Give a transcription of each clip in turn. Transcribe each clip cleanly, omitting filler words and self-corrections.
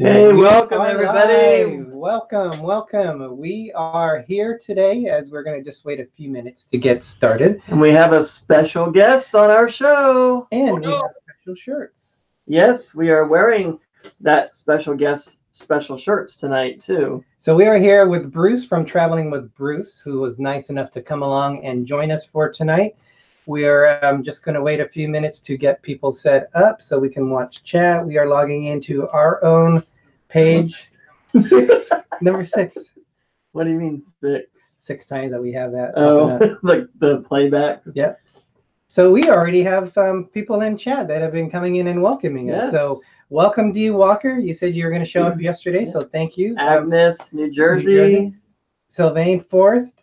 Hey, welcome everybody. Welcome. We are here today as we're going to just wait a few minutes to get started. And we have a special guest on our show. And we have special shirts. Yes, we are wearing that special guest special shirts tonight too. So we are here with Bruce from Traveling with Bruce, who was nice enough to come along and join us for tonight. We are just going to wait a few minutes to get people set up so we can watch chat. We are logging into our own page. Number 6. What do you mean 6? 6 times that we have that. Oh, like the playback? Yep. So we already have people in chat that have been coming in and welcoming us. So welcome, D. Walker. You said you were going to show up yesterday, so thank you. Agnes, New Jersey. Sylvain Forrest.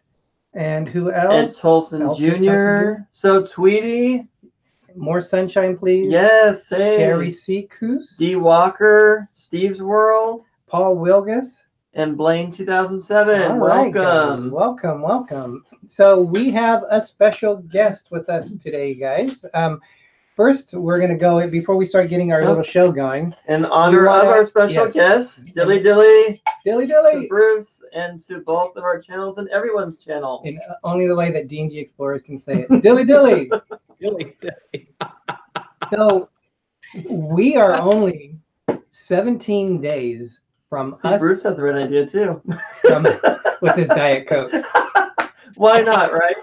And who else? Ed Tolson Jr. So Tweety. More sunshine, please. Yes. Hey. Sherry Seacoos. D. Walker. Steve's World. Paul Wilgus. And Blaine 2007. All welcome. Right, welcome. So we have a special guest with us today, guys. First, we're going to go, before we start getting our little show going. In honor of our special guest, Dilly to Bruce, and to both of our channels and everyone's channel. In only the way that D&G Explorers can say it. Dilly. Dilly. So we are only 17 days from us. Bruce has the right idea too. With his Diet Coke. Why not, right?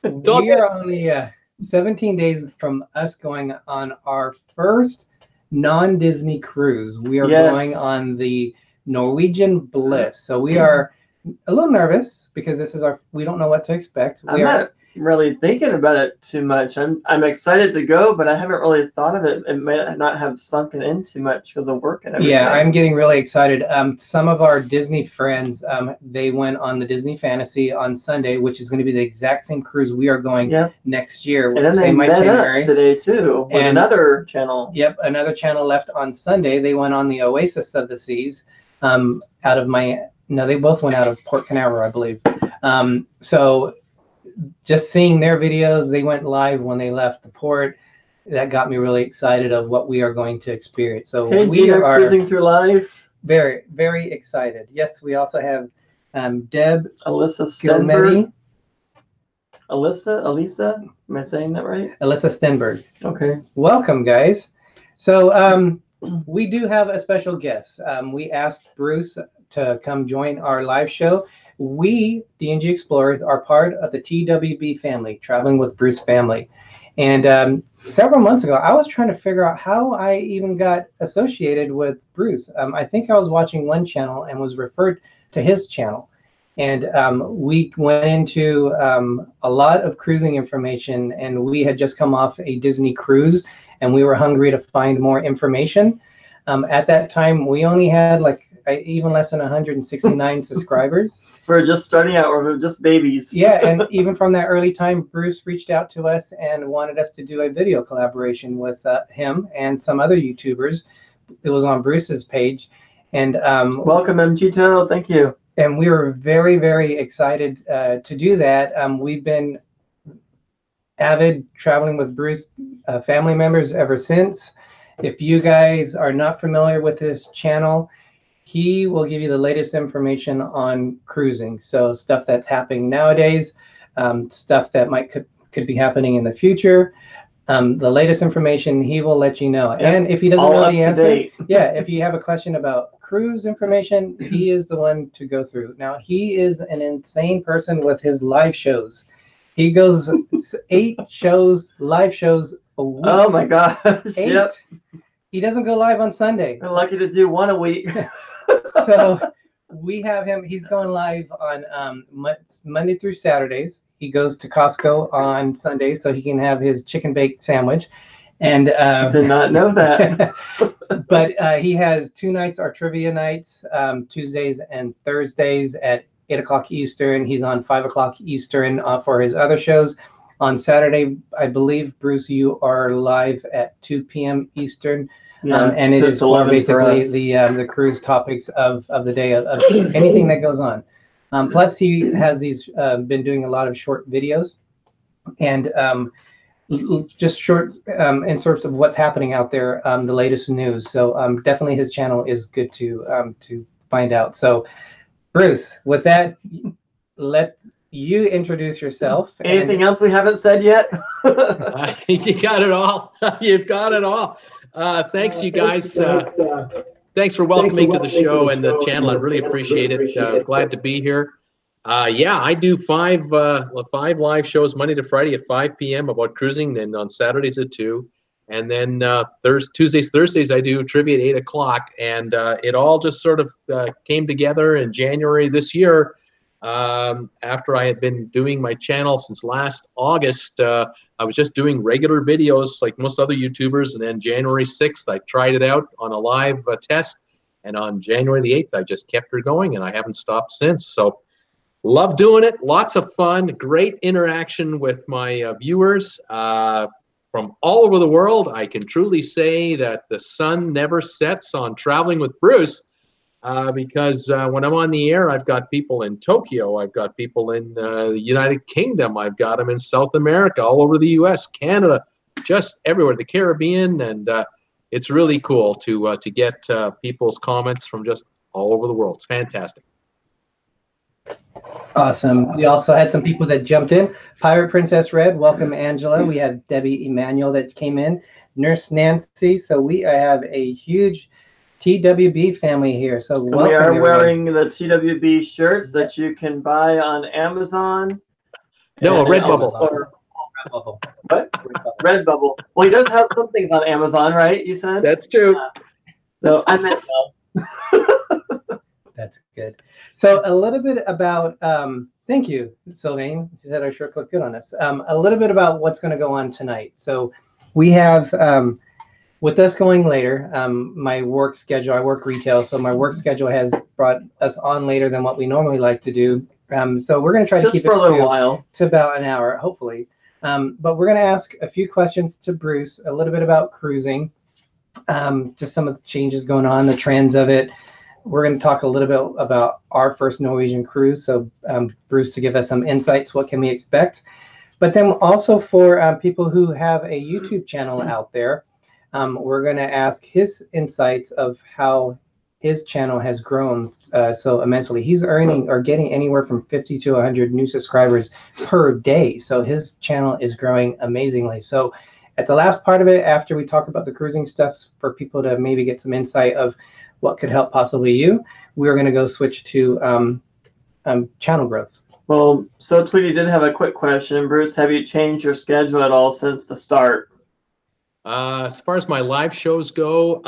We are only 17 days from us going on our first non-Disney cruise. We are going on the Norwegian Bliss. So we are a little nervous because this is we don't know what to expect. I'm not really thinking about it too much. I'm excited to go, but I haven't really thought of it. It may not have sunken in too much because of work and everything. Yeah, I'm getting really excited. Some of our Disney friends, they went on the Disney Fantasy on Sunday, which is going to be the exact same cruise we are going next year. And then they met up today too with another channel. Yep, another channel left on Sunday. They went on the Oasis of the Seas out of they both went out of Port Canaveral, I believe. So just seeing their videos, they went live when they left the port. That got me really excited of what we are going to experience. So we are cruising through life. Very, very excited. Yes, we also have Deb, Alyssa Stenberg. Elisa, am I saying that right? Alyssa Stenberg. Okay. Welcome, guys. So we do have a special guest. We asked Bruce to come join our live show. We, D&G Explorers, are part of the TWB family, Traveling with Bruce family. And several months ago, I was trying to figure out how I even got associated with Bruce. I think I was watching one channel and was referred to his channel. And we went into a lot of cruising information, and we had just come off a Disney cruise, and we were hungry to find more information. At that time, we only had even less than 169 subscribers. We're just starting out, we're just babies. Yeah, and even from that early time, Bruce reached out to us and wanted us to do a video collaboration with him and some other YouTubers. It was on Bruce's page. And welcome, MGTO, thank you. And we were very, very excited to do that. We've been avid Traveling with Bruce family members ever since. If you guys are not familiar with his channel, he will give you the latest information on cruising. So stuff that's happening nowadays, stuff that could be happening in the future. The latest information, he will let you know. Yep. And if he doesn't know the answer, if you have a question about cruise information, he is the one to go through. Now, he is an insane person with his live shows. He goes 8 live shows a week. Oh my gosh. 8. Yep. He doesn't go live on Sunday. We're lucky to do 1 a week. So we have him. He's going live on Monday through Saturdays. He goes to Costco on Sundays so he can have his chicken baked sandwich. And did not know that. But he has 2 nights are trivia nights, Tuesdays and Thursdays at 8 o'clock Eastern. He's on 5 o'clock Eastern for his other shows. On Saturday, I believe, Bruce, you are live at 2 p.m. Eastern. Yeah, and it is for basically the cruise topics of the day of anything that goes on. Plus, he has been doing a lot of short videos. And just short inserts of what's happening out there, the latest news. So definitely his channel is good to find out. So Bruce, with that, let you introduce yourself. Anything else we haven't said yet? I think you got it all. You've got it all. Thanks, you guys. Thanks for welcoming me to the show and the channel. I really appreciate it. Glad to be here. Yeah, I do five live shows Monday to Friday at 5 p.m. about cruising, and on Saturdays at 2. And then Tuesdays, Thursdays, I do trivia at 8 o'clock. And it all just sort of came together in January this year. After I had been doing my channel since last August, I was just doing regular videos like most other YouTubers. And then January 6th, I tried it out on a live test. And on January the 8th, I just kept her going, and I haven't stopped since. So love doing it. Lots of fun. Great interaction with my viewers from all over the world. I can truly say that the sun never sets on traveling with Bruce. Because when I'm on the air, I've got people in Tokyo, I've got people in the United Kingdom, I've got them in South America, all over the U.S., Canada, just everywhere, the Caribbean, and it's really cool to get people's comments from just all over the world. It's fantastic. Awesome. We also had some people that jumped in. Pirate Princess Red, welcome Angela. We have Debbie Emanuel that came in. Nurse Nancy. So we have a huge TWB family here. So welcome, we are everyone. wearing the TWB shirts that you can buy on Amazon. No, Redbubble. Redbubble. What? Redbubble. Well, he does have some things on Amazon, right? You said? That's true. So I meant That's good. So a little bit about, thank you, Sylvain. She said our shirts look good on us. A little bit about what's going to go on tonight. So we have, with us going later, my work schedule, I work retail, so my work schedule has brought us on later than what we normally like to do. So we're going to try to keep it to about an hour, hopefully. But we're going to ask a few questions to Bruce, a little bit about cruising, just some of the changes going on, the trends of it. We're going to talk a little bit about our first Norwegian cruise. So Bruce, to give us some insights, what can we expect? But then also for people who have a YouTube channel out there, we're going to ask his insights of how his channel has grown so immensely. He's earning or getting anywhere from 50 to 100 new subscribers per day. So his channel is growing amazingly. So at the last part of it, after we talk about the cruising stuff, for people to maybe get some insight of what could help possibly you, we're going to go switch to channel growth. Well, so Tweety did have a quick question. Bruce, have you changed your schedule at all since the start? As far as my live shows go,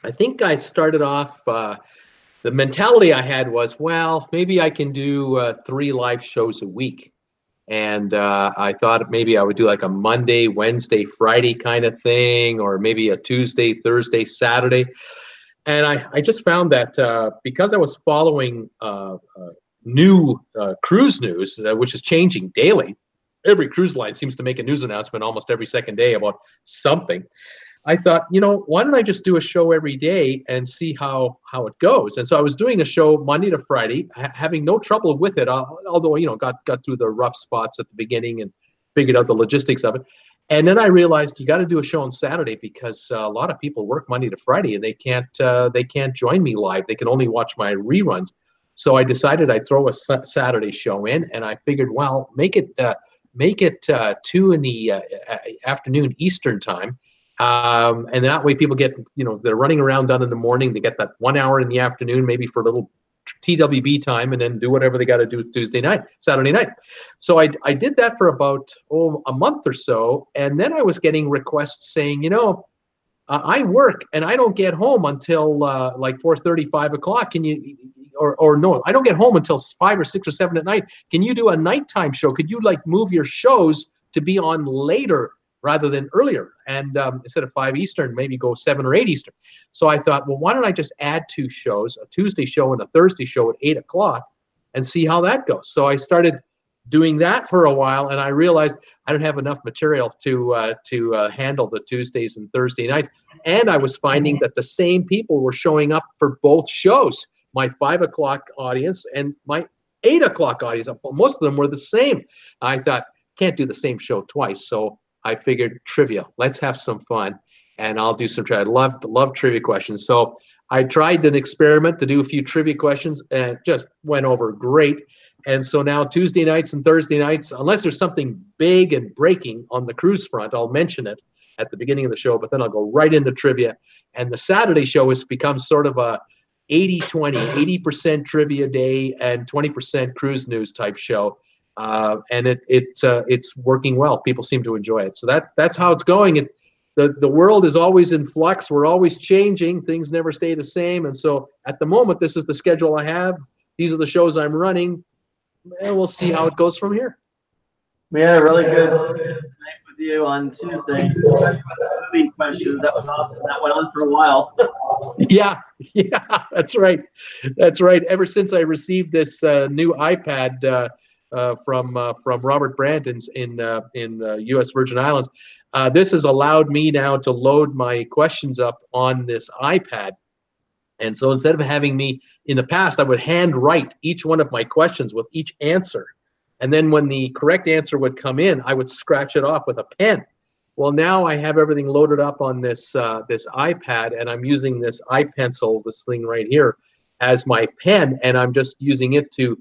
I think I started off, the mentality I had was, well, maybe I can do 3 live shows a week. And I thought maybe I would do like a Monday, Wednesday, Friday kind of thing, or maybe a Tuesday, Thursday, Saturday. And I just found that because I was following new cruise news, which is changing daily, every cruise line seems to make a news announcement almost every second day about something. I thought, you know, why don't I just do a show every day and see how it goes? And so I was doing a show Monday to Friday, having no trouble with it, although, you know, got through the rough spots at the beginning and figured out the logistics of it. And then I realized you got to do a show on Saturday because a lot of people work Monday to Friday and they can't join me live. They can only watch my reruns. So I decided I'd throw a Saturday show in, and I figured, well, make it 2 in the afternoon Eastern time. And that way people get, you know, they're running around done in the morning. They get that 1 hour in the afternoon, maybe for a little TWB time, and then do whatever they got to do Saturday night. So I did that for about a month or so. And then I was getting requests saying, you know, I work and I don't get home until like 4:30, 5 o'clock. Can you, or no, I don't get home until 5 or 6 or 7 at night. Can you do a nighttime show? Could you like move your shows to be on later rather than earlier? And instead of 5 Eastern, maybe go 7 or 8 Eastern. So I thought, well, why don't I just add 2 shows, a Tuesday show and a Thursday show at 8 o'clock and see how that goes. So I started doing that for a while, and I realized I don't have enough material to handle the Tuesdays and Thursday nights. And I was finding that the same people were showing up for both shows, my 5 o'clock audience and my 8 o'clock audience. Most of them were the same. I thought, can't do the same show twice. So I figured trivia. Let's have some fun, and I'll do some trivia. I love trivia questions. So I tried an experiment to do a few trivia questions, and it just went over great. And so now Tuesday nights and Thursday nights, unless there's something big and breaking on the cruise front, I'll mention it at the beginning of the show, but then I'll go right into trivia. And the Saturday show has become sort of a 80-20, 80% trivia day and 20% cruise news type show. And it's working well. People seem to enjoy it. So that's how it's going. The world is always in flux. We're always changing. Things never stay the same. And so at the moment, this is the schedule I have. These are the shows I'm running. And we'll see how it goes from here. We had a really good night with you on Tuesday, especially with the movie questions. That was awesome. That went on for a while. Yeah, that's right. That's right. Ever since I received this new iPad from Robert Brandt in the U.S. Virgin Islands, this has allowed me now to load my questions up on this iPad. And so instead of having me, in the past, I would hand write each one of my questions with each answer. And then when the correct answer would come in, I would scratch it off with a pen. Well, now I have everything loaded up on this iPad, and I'm using this iPencil, this thing right here, as my pen, and I'm just using it to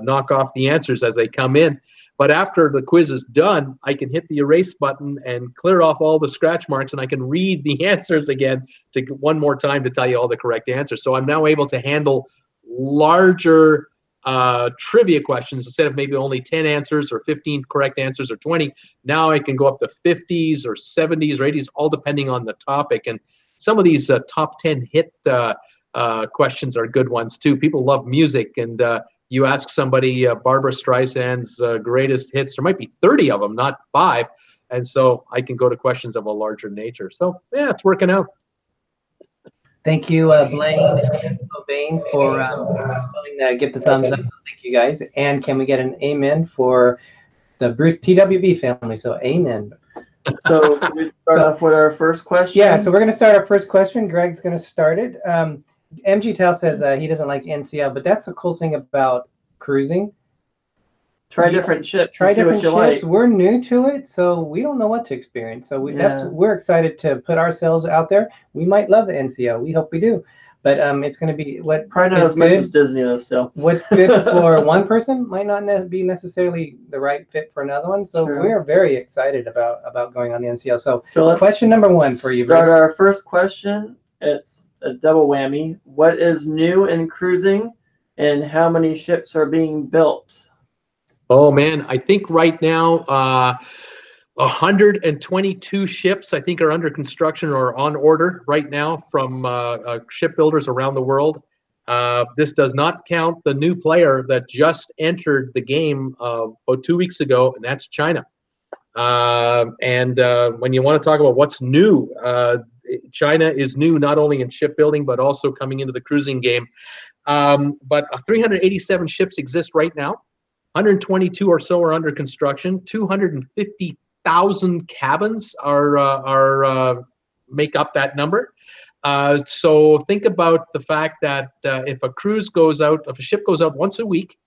knock off the answers as they come in. But after the quiz is done, I can hit the erase button and clear off all the scratch marks, and I can read the answers again one more time to tell you all the correct answers. So I'm now able to handle larger trivia questions instead of maybe only 10 answers or 15 correct answers or 20. Now I can go up to 50s or 70s or 80s, all depending on the topic. And some of these top 10 hit questions are good ones too. People love music, and you ask somebody Barbara Streisand's greatest hits, there might be 30 of them, not 5. And so I can go to questions of a larger nature. So yeah, it's working out. Thank you, Blaine and Cobain, for willing to give the thumbs up. So thank you guys. And can we get an amen for the Bruce TWB family? So amen. So can we start off with our first question? Yeah, so we're going to start our first question. Greg's going to start it. MG Tal says he doesn't like NCL, but that's the cool thing about cruising. Try different ships. Try different ships. Like. We're new to it, so we don't know what to experience. So we're excited to put ourselves out there. We might love the NCL. We hope we do. But it's going to be what probably not as much as Disney though. Still, what's good for one person might not be necessarily the right fit for another one. So we're very excited about going on the NCL. So question number 1 for you. Start our first question. It's a double whammy. What is new in cruising, and how many ships are being built? Oh man, I think right now 122 ships I think are under construction or on order right now from shipbuilders around the world. This does not count the new player that just entered the game about 2 weeks ago, and that's China. And when you want to talk about what's new, China is new not only in shipbuilding but also coming into the cruising game. But 387 ships exist right now. 122 or so are under construction. 250,000 cabins are make up that number. So think about the fact that if a ship goes out once a week,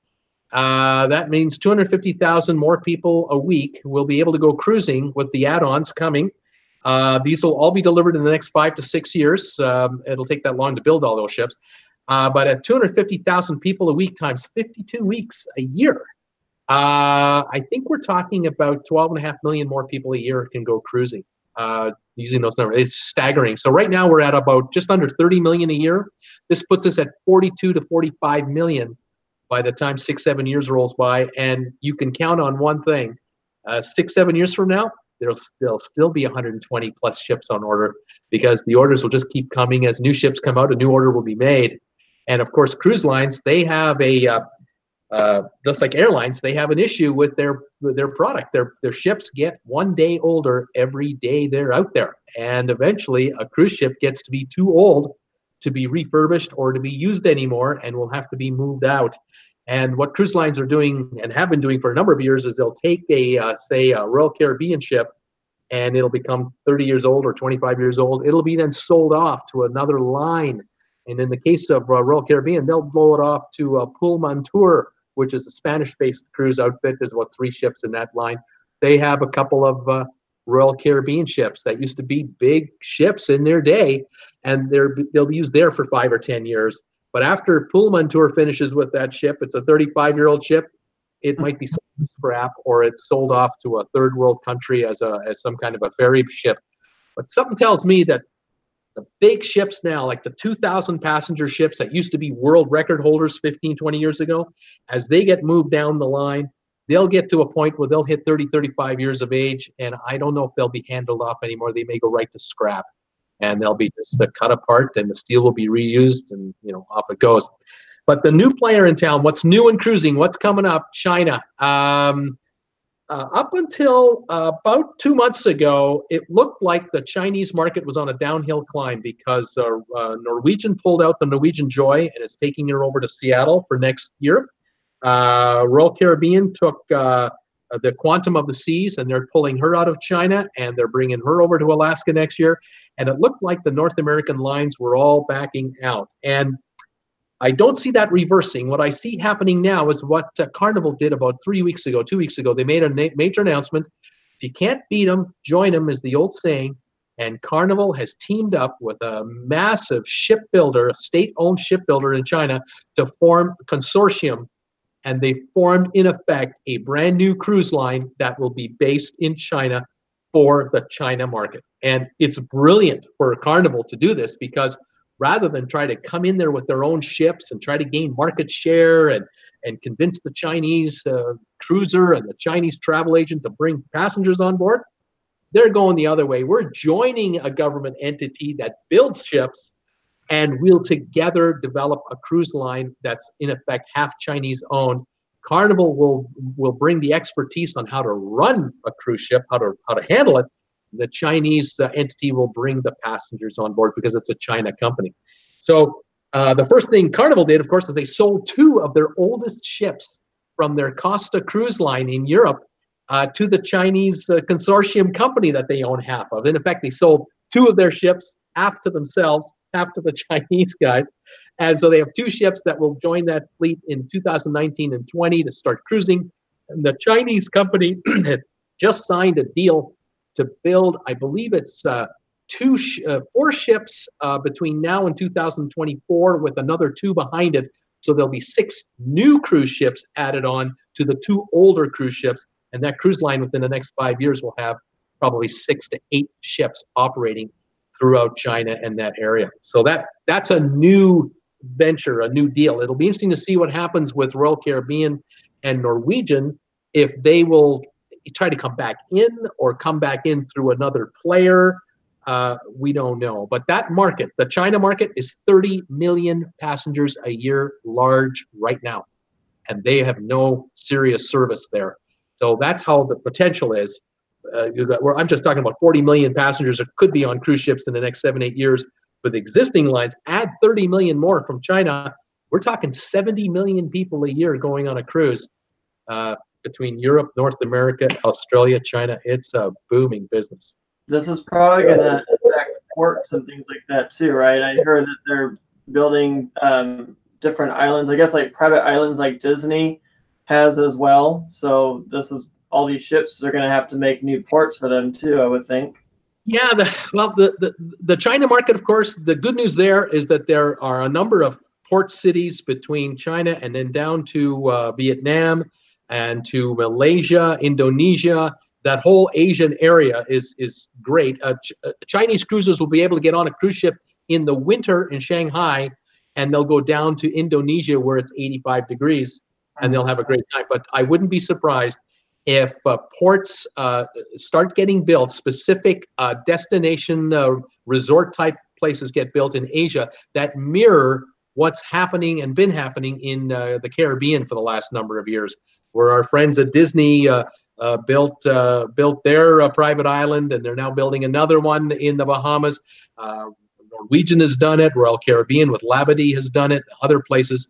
that means 250,000 more people a week will be able to go cruising with the add-ons coming. These will all be delivered in the next 5 to 6 years. It'll take that long to build all those ships. But at 250,000 people a week times 52 weeks a year, I think we're talking about 12.5 million more people a year can go cruising using those numbers. It's staggering. So right now we're at about just under 30 million a year. This puts us at 42 to 45 million by the time 6-7 years rolls by. And you can count on one thing. 6-7 years from now, there'll still be 120 plus ships on order, because the orders will just keep coming. As new ships come out, a new order will be made. And of course, cruise lines, they have just like airlines, they have an issue with their product. Their ships get 1 day older every day they're out there. And eventually a cruise ship gets to be too old to be refurbished or to be used anymore and will have to be moved out. And what cruise lines are doing and have been doing for a number of years is they'll take say a Royal Caribbean ship, and it'll become 30 years old or 25 years old. It'll be then sold off to another line. And in the case of Royal Caribbean, they'll blow it off to Pullmantur which is a Spanish-based cruise outfit. There's about 3 ships in that line. They have a couple of Royal Caribbean ships that used to be big ships in their day, and they'll be used there for 5 or 10 years. But after Pullman Tour finishes with that ship, it's a 35-year-old ship. It might be sold to scrap, or it's sold off to a third world country as some kind of a ferry ship. But something tells me that the big ships now, like the 2,000 passenger ships that used to be world record holders 15, 20 years ago, as they get moved down the line, they'll get to a point where they'll hit 30, 35 years of age, and I don't know if they'll be handled off anymore. They may go right to scrap, and they'll be just cut apart, and the steel will be reused, and off it goes. But the new player in town, what's new in cruising, what's coming up? China. Up until about 2 months ago, it looked like the Chinese market was on a downhill climb because Norwegian pulled out the Norwegian Joy and is taking her over to Seattle for next year. Royal Caribbean took the Quantum of the Seas, and they're pulling her out of China, and they're bringing her over to Alaska next year. And it looked like the North American lines were all backing out. And I don't see that reversing. What I see happening now is what Carnival did about 2 weeks ago. They made a major announcement. If you can't beat them, join them, is the old saying. And Carnival has teamed up with a massive shipbuilder, a state-owned shipbuilder in China, to form a consortium. And they formed, in effect, a brand new cruise line that will be based in China for the China market. And it's brilliant for Carnival to do this, because rather than try to come in there with their own ships and try to gain market share and convince the Chinese cruiser and the Chinese travel agent to bring passengers on board, they're going the other way. We're joining a government entity that builds ships, and we'll together develop a cruise line that's in effect half Chinese owned. Carnival will bring the expertise on how to run a cruise ship, how to handle it. The Chinese entity will bring the passengers on board because it's a China company. So the first thing Carnival did, of course, is they sold 2 of their oldest ships from their Costa cruise line in Europe to the Chinese consortium company that they own half of. In effect, they sold 2 of their ships, half to themselves, half to the Chinese guys. And so they have 2 ships that will join that fleet in 2019 and 20 to start cruising. And the Chinese company has just signed a deal to build, I believe it's 4 ships between now and 2024, with another 2 behind it. So there'll be 6 new cruise ships added on to the 2 older cruise ships. And that cruise line within the next 5 years will have probably 6 to 8 ships operating throughout China and that area. So that's a new venture, a new deal. It'll be interesting to see what happens with Royal Caribbean and Norwegian, if they will try to come back in or come back in through another player. We don't know. But that market, the China market, is 30 million passengers a year large right now. And they have no serious service there. So that's how the potential is. I'm just talking about 40 million passengers that could be on cruise ships in the next 7-8 years with existing lines. Add 30 million more from China. We're talking 70 million people a year going on a cruise. Between Europe, North America, Australia, China, it's a booming business. This is probably going to affect ports and things like that too, right? I heard that they're building different islands, I guess like private islands like Disney has as well. So all these ships are going to have to make new ports for them too, I would think. Yeah, the China market, of course, the good news there is that there are a number of port cities between China and then down to Vietnam and to Malaysia, Indonesia. That whole Asian area is great. Chinese cruisers will be able to get on a cruise ship in the winter in Shanghai, and they'll go down to Indonesia where it's 85 degrees, and they'll have a great time. But I wouldn't be surprised if ports start getting built, specific destination resort-type places get built in Asia that mirror what's happening and been happening in the Caribbean for the last number of years, where our friends at Disney built their private island, and they're now building another one in the Bahamas. Norwegian has done it. Royal Caribbean with Labadee has done it. Other places.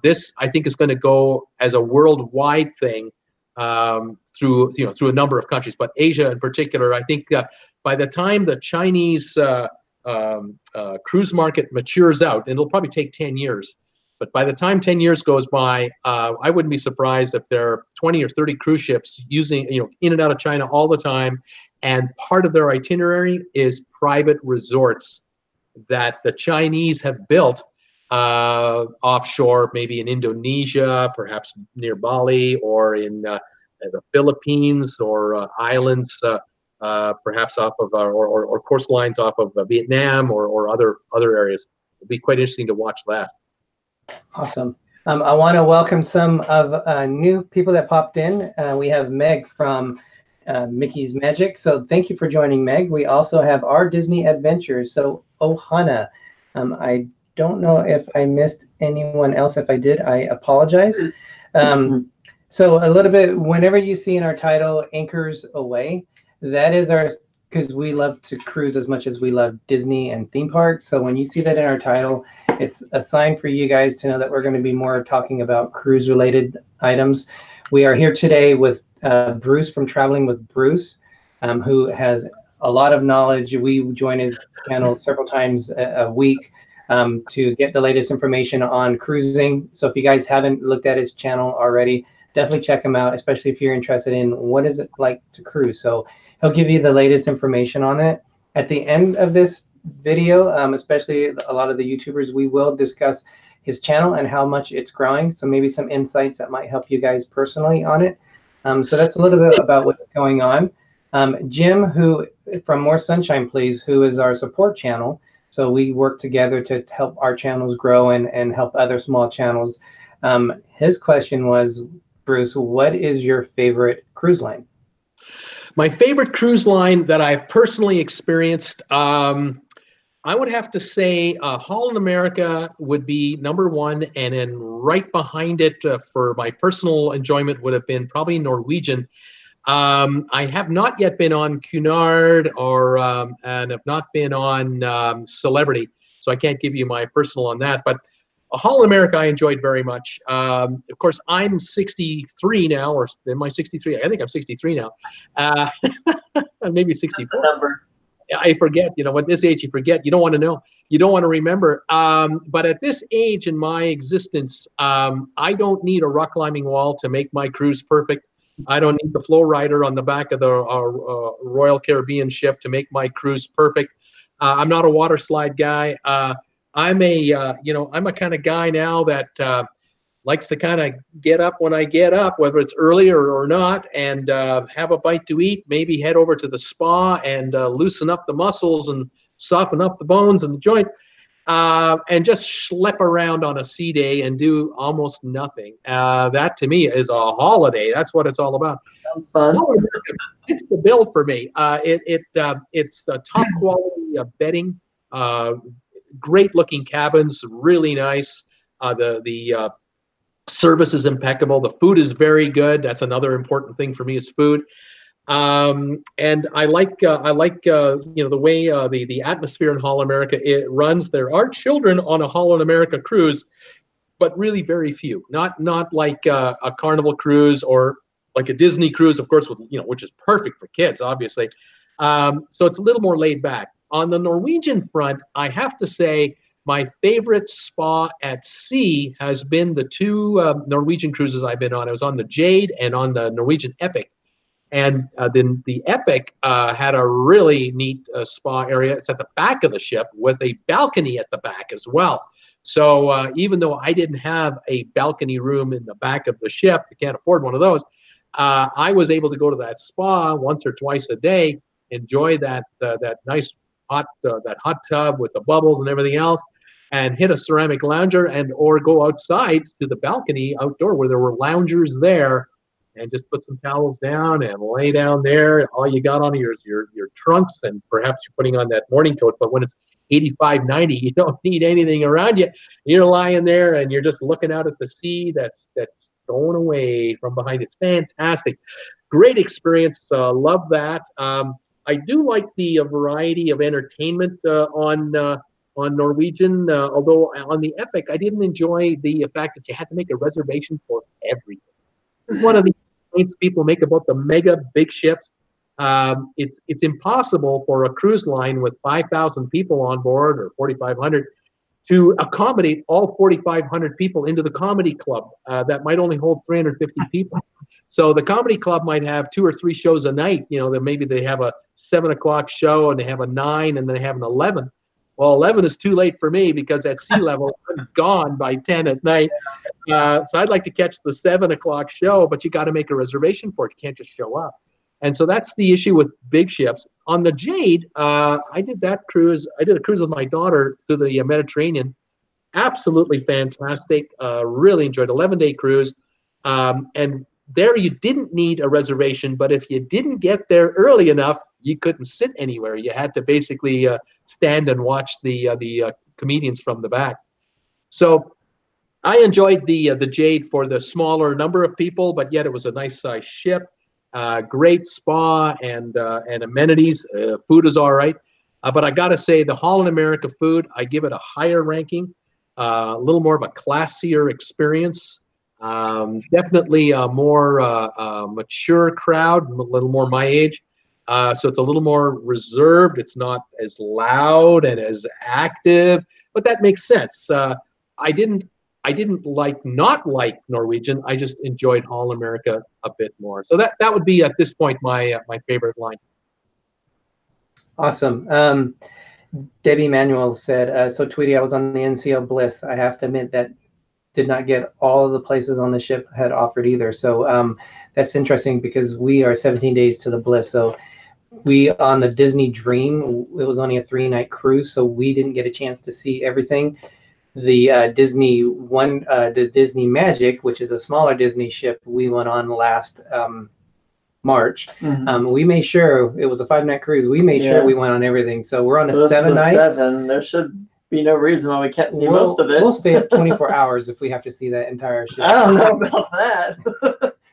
This, I think, is going to go as a worldwide thing through a number of countries, but Asia in particular. I think by the time the Chinese cruise market matures out, and it'll probably take 10 years, But by the time 10 years goes by, I wouldn't be surprised if there are 20 or 30 cruise ships using, in and out of China all the time. And part of their itinerary is private resorts that the Chinese have built offshore, maybe in Indonesia, perhaps near Bali, or in the Philippines, or islands, perhaps off of, or coastlines off of Vietnam, or other areas. It'd be quite interesting to watch that. Awesome. I want to welcome some of new people that popped in. We have Meg from Mickey's Magic. So thank you for joining, Meg. We also have Our Disney Adventures. So Ohana. I don't know if I missed anyone else. If I did, I apologize. So a little bit, whenever you see in our title, Anchors Aweigh, that is our, because we love to cruise as much as we love Disney and theme parks. So when you see that in our title, it's a sign for you guys to know that we're going to be more talking about cruise related items. We are here today with Bruce from Traveling with Bruce, who has a lot of knowledge. We join his channel several times a week to get the latest information on cruising. So if you guys haven't looked at his channel already, definitely check him out, especially if you're interested in what is it like to cruise. So he'll give you the latest information on it. At the end of this video, especially a lot of the YouTubers, we will discuss his channel and how much it's growing. So maybe some insights that might help you guys personally on it. So that's a little bit about what's going on. Jim, who from More Sunshine Please, who is our support channel. So we work together to help our channels grow and help other small channels. His question was, Bruce, what is your favorite cruise line? My favorite cruise line that I've personally experienced, I would have to say Holland America would be number one, and then right behind it for my personal enjoyment would have been probably Norwegian. I have not yet been on Cunard and have not been on Celebrity, so I can't give you my personal on that. But Holland America I enjoyed very much. Of course, I'm 63 now, or am I 63? I think I'm 63 now. Maybe 64. I forget, at this age, you forget. You don't want to know. You don't want to remember. But at this age in my existence, I don't need a rock climbing wall to make my cruise perfect. I don't need the flow rider on the back of the Royal Caribbean ship to make my cruise perfect. I'm not a water slide guy. I'm a kind of guy now that likes to kind of get up when I get up, whether it's early or not, and have a bite to eat, maybe head over to the spa and loosen up the muscles and soften up the bones and the joints, and just schlep around on a sea day and do almost nothing. That to me is a holiday. That's what it's all about. Sounds fun. It's the bill for me. It's top quality bedding, great looking cabins, really nice. The service is impeccable. The food is very good. That's another important thing for me is food. And I like the way the atmosphere in Holland America it runs. There are children on a Holland America cruise, but really very few. Not like a Carnival cruise or like a Disney cruise, of course, with which is perfect for kids, obviously. So it's a little more laid back. On the Norwegian front, I have to say my favorite spa at sea has been the two Norwegian cruises I've been on. I was on the Jade and on the Norwegian Epic. And then the Epic had a really neat spa area. It's at the back of the ship with a balcony at the back as well. So even though I didn't have a balcony room in the back of the ship, you can't afford one of those, I was able to go to that spa once or twice a day, enjoy that nice hot tub with the bubbles and everything else, and hit a ceramic lounger or go outside to the balcony outdoor where there were loungers there, and just put some towels down and lay down there. All you got on your trunks, and perhaps you're putting on that morning coat. But when it's 85, 90, you don't need anything around you. You're lying there and you're just looking out at the sea that's going away from behind. It's fantastic. Great experience. Love that. I do like the variety of entertainment on Norwegian, although on the Epic, I didn't enjoy the fact that you had to make a reservation for everything. One of the complaints people make about the mega big ships. It's impossible for a cruise line with 5,000 people on board or 4,500 to accommodate all 4,500 people into the comedy club that might only hold 350 people. So the comedy club might have 2 or 3 shows a night. You know, that maybe they have a 7 o'clock show and they have a 9 and then they have an 11. Well, 11 is too late for me because at sea level, I'm gone by 10 at night. So I'd like to catch the 7 o'clock show, but you got to make a reservation for it. You can't just show up. And so that's the issue with big ships. On the Jade, I did that cruise. I did a cruise with my daughter through the Mediterranean. Absolutely fantastic. Really enjoyed 11-day cruise. And there you didn't need a reservation, but if you didn't get there early enough, you couldn't sit anywhere. You had to basically stand and watch the comedians from the back. So I enjoyed the Jade for the smaller number of people, but yet it was a nice size ship. Great spa and amenities. Food is all right. But I got to say, the Holland America food, I give it a higher ranking, a little more of a classier experience. Definitely a more mature crowd, a little more my age. So it's a little more reserved. It's not as loud and as active, but that makes sense. I didn't not like Norwegian. I just enjoyed Holland America a bit more. So that would be at this point my favorite line. Awesome. Debbie Manuel said, so Tweety, I was on the NCL Bliss. I have to admit that did not get all of the places on the ship had offered either. So that's interesting because we are 17 days to the Bliss. So we on the Disney Dream, it was only a 3-night cruise, so we didn't get a chance to see everything. The the Disney Magic, which is a smaller Disney ship, we went on last March. We made sure it was a 5-night cruise. We made sure we went on everything. So we're on a 7 nights. 7. There should be no reason why we can't see most of it. We'll stay up 24 hours if we have to see that entire ship. I don't know about that.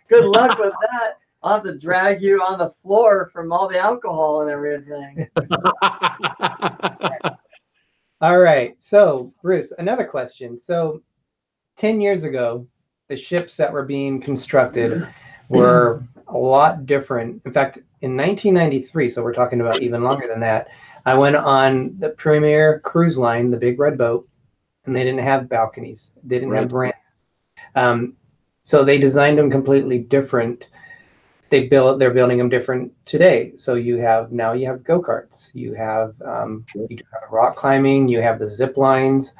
Good luck with that. I'll have to drag you on the floor from all the alcohol and everything. All right. So, Bruce, another question. So, 10 years ago, the ships that were being constructed were a lot different. In fact, in 1993, so we're talking about even longer than that, I went on the Premier Cruise Line, the big red boat, and they didn't have balconies. They didn't have brands. So they designed them completely different. They're building them different today. So you have go-karts, you have rock climbing, you have the zip lines,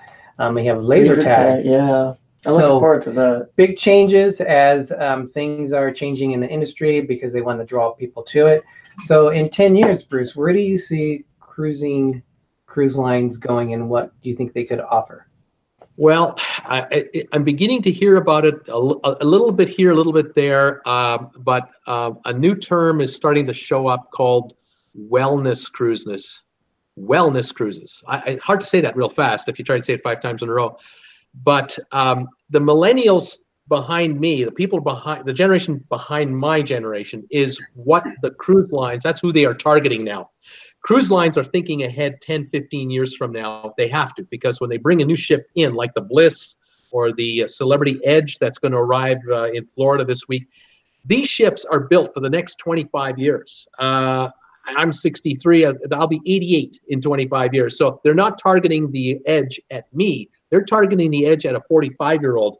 we have laser tags. Yeah, I'm looking forward to that. Big changes as things are changing in the industry because they want to draw people to it. So in 10 years, Bruce, where do you see cruise lines going, and what do you think they could offer? Well, I'm beginning to hear about it a little bit here, a little bit there, but a new term is starting to show up called wellness cruises. Wellness cruises. Hard to say that real fast if you try to say it 5 times in a row. But the millennials behind me, the generation behind my generation, is what the cruise lines, that's who they are targeting now. Cruise lines are thinking ahead 10, 15 years from now. They have to, because when they bring a new ship in, like the Bliss or the Celebrity Edge that's going to arrive in Florida this week, these ships are built for the next 25 years. I'm 63. I'll be 88 in 25 years. So they're not targeting the Edge at me. They're targeting the Edge at a 45-year-old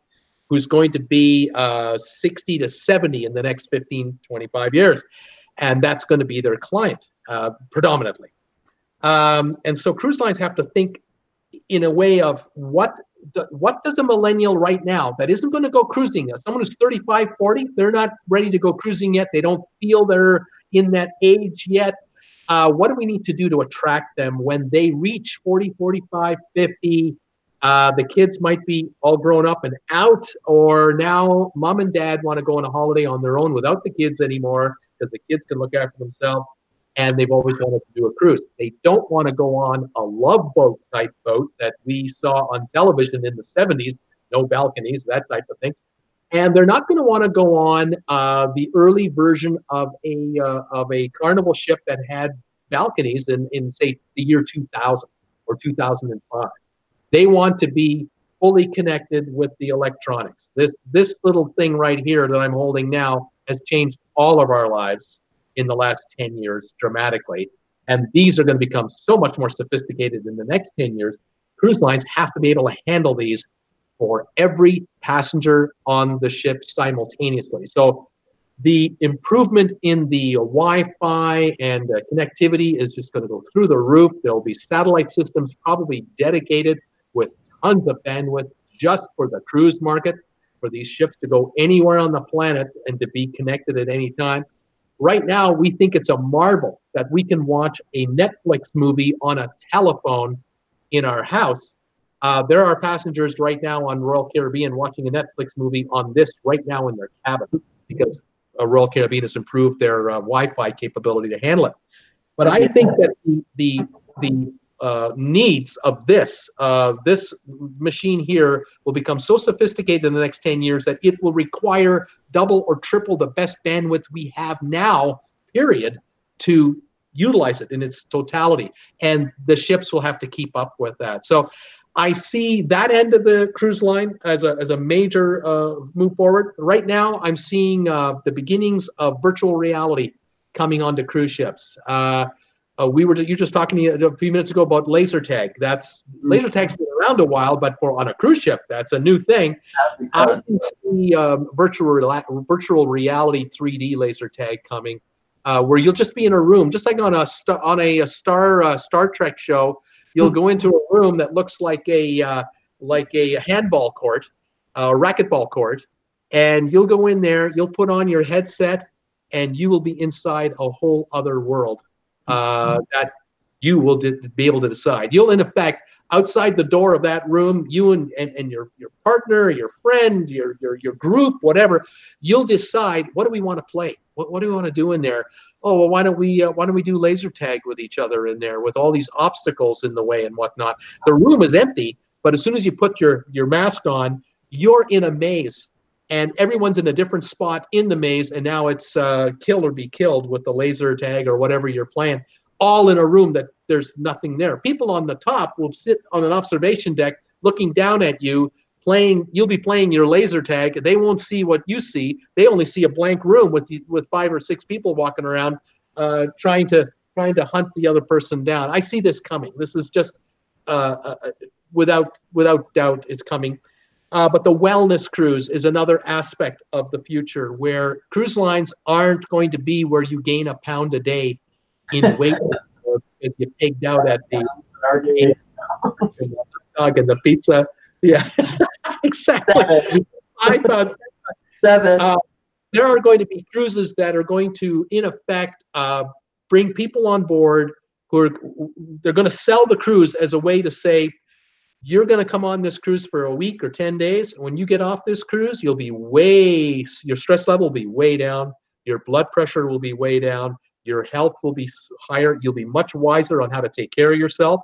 who's going to be 60 to 70 in the next 15, 25 years. And that's going to be their client. Predominantly. And so cruise lines have to think in a way of what does a millennial right now that isn't going to go cruising, someone who's 35, 40, they're not ready to go cruising yet. They don't feel they're in that age yet. What do we need to do to attract them when they reach 40, 45, 50? The kids might be all grown up and out, or now mom and dad want to go on a holiday on their own without the kids anymore because the kids can look after themselves. And they've always wanted to do a cruise. They don't want to go on a Love Boat type boat that we saw on television in the 70s, no balconies, that type of thing. And they're not going to want to go on the early version of a Carnival ship that had balconies in say the year 2000 or 2005. They want to be fully connected with the electronics. This little thing right here that I'm holding now has changed all of our lives in the last 10 years dramatically. And these are going to become so much more sophisticated in the next 10 years. cruise lines have to be able to handle these for every passenger on the ship simultaneously. So the improvement in the Wi-Fi and connectivity is just going to go through the roof. There'll be satellite systems probably dedicated with tons of bandwidth just for the cruise market, for these ships to go anywhere on the planet and to be connected at any time. Right now, we think it's a marvel that we can watch a Netflix movie on a telephone in our house. There are passengers right now on Royal Caribbean watching a Netflix movie on this right now in their cabin because Royal Caribbean has improved their Wi-Fi capability to handle it. But I think that the needs of this machine here will become so sophisticated in the next 10 years that it will require double or triple the best bandwidth we have now, period, to utilize it in its totality. And the ships will have to keep up with that. So I see that end of the cruise line as a major move forward. Right now, I'm seeing the beginnings of virtual reality coming onto cruise ships. You were just talking to me a few minutes ago about laser tag. Laser tag's been around a while, but on a cruise ship, that's a new thing. I can see virtual reality 3D laser tag coming, where you'll just be in a room, just like on a Star Trek show. You'll go into a room that looks like a handball court, a racquetball court, and you'll go in there. You'll put on your headset, and you will be inside a whole other world that you will be able to decide. You'll, in effect, outside the door of that room, you and your partner, your friend, your group, whatever, you'll decide, what do we want to play? What do we want to do in there? Oh, well, why don't we do laser tag with each other in there with all these obstacles in the way and whatnot? The room is empty, but as soon as you put your mask on, you're in a maze, and everyone's in a different spot in the maze, and now it's kill or be killed with the laser tag or whatever you're playing, all in a room that there's nothing there. People on the top will sit on an observation deck looking down at you, you'll be playing your laser tag. They won't see what you see. They only see a blank room with 5 or 6 people walking around trying to hunt the other person down. I see this coming. This is just without doubt it's coming. But the wellness cruise is another aspect of the future where cruise lines aren't going to be where you gain a pound a day in weight as you pigged out at the dog and the pizza. Yeah, exactly. 5 pounds. 7. There are going to be cruises that are going to, in effect, bring people on board they're going to sell the cruise as a way to say, you're going to come on this cruise for a week or 10 days. When you get off this cruise, your stress level will be way down. Your blood pressure will be way down. Your health will be higher. You'll be much wiser on how to take care of yourself.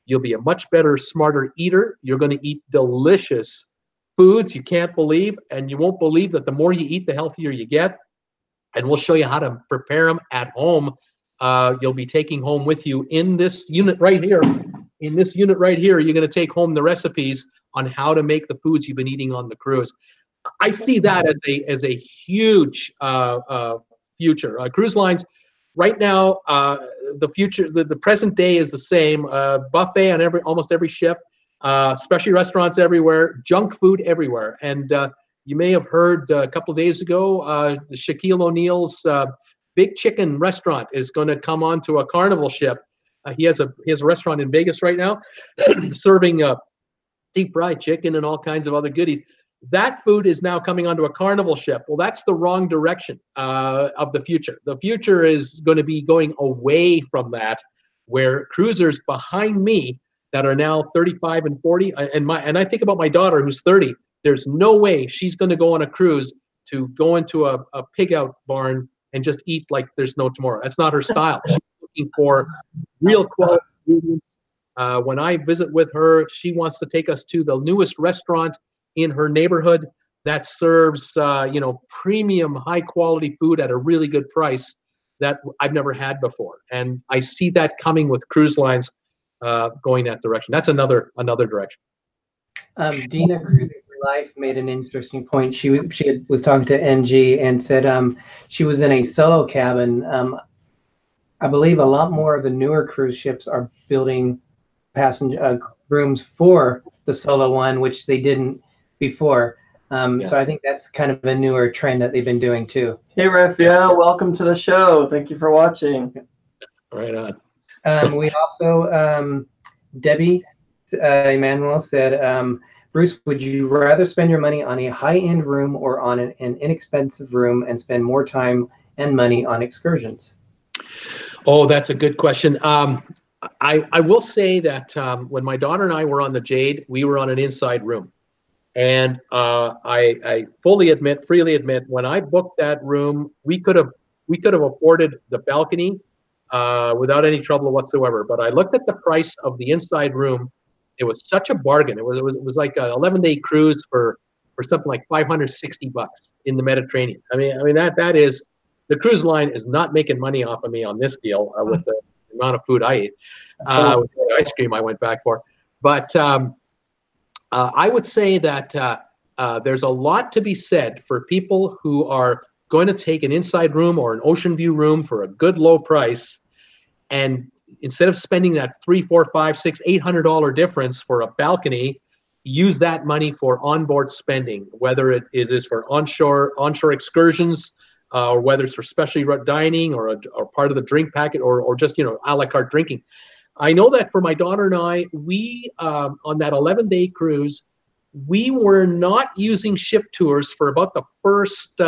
You'll be a much better, smarter eater. You're going to eat delicious foods you can't believe, and you won't believe that the more you eat, the healthier you get. And we'll show you how to prepare them at home. You'll be taking home with you in this unit right here. In this unit right here, you're going to take home the recipes on how to make the foods you've been eating on the cruise. I see that as a huge future. Cruise lines right now, the future, the present day is the same. Buffet on almost every ship, specialty restaurants everywhere, junk food everywhere. And you may have heard a couple of days ago, Shaquille O'Neal's Big Chicken restaurant is going to come onto a Carnival ship. He has a restaurant in Vegas right now, serving deep fried chicken and all kinds of other goodies. That food is now coming onto a Carnival ship. Well, that's the wrong direction of the future. The future is going to be going away from that, where cruisers behind me that are now 35 and 40, and I think about my daughter who's 30. There's no way she's going to go on a cruise to go into a pig out barn and just eat like there's no tomorrow. That's not her style. She's looking for real quality ingredients. When I visit with her, she wants to take us to the newest restaurant in her neighborhood that serves premium high quality food at a really good price that I've never had before. And I see that coming with cruise lines going that direction. That's another direction. Dina Cruising for Life made an interesting point. She was talking to NG and said she was in a solo cabin. I believe a lot more of the newer cruise ships are building rooms for the solo one, which they didn't before. So I think that's kind of a newer trend that they've been doing too. Hey, Raphael, welcome to the show. Thank you for watching. Right on. We also, Debbie Emmanuel said, Bruce, would you rather spend your money on a high-end room or on an inexpensive room and spend more time and money on excursions? Oh, that's a good question. I will say that when my daughter and I were on the Jade, we were on an inside room. And I freely admit, when I booked that room, we could have afforded the balcony without any trouble whatsoever. But I looked at the price of the inside room. It was such a bargain. It was like an 11-day cruise for something like $560 in the Mediterranean. I mean that is, the cruise line is not making money off of me on this deal with the amount of food I ate, with the ice cream I went back for. But I would say that there's a lot to be said for people who are going to take an inside room or an ocean view room for a good low price, and instead of spending that $300, $400, $500, $600, $800 difference for a balcony, use that money for onboard spending, whether it is for onshore excursions, or whether it's for specialty dining or part of the drink packet, or just a la carte drinking. I know that for my daughter and I, we on that 11-day cruise, we were not using ship tours for about the first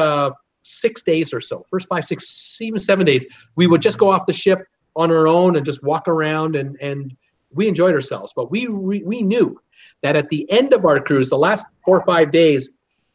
6 days or so, first 5, 6, even 7 days. We would just go off the ship on our own and just walk around, and we enjoyed ourselves. But we knew that at the end of our cruise, the last 4 or 5 days,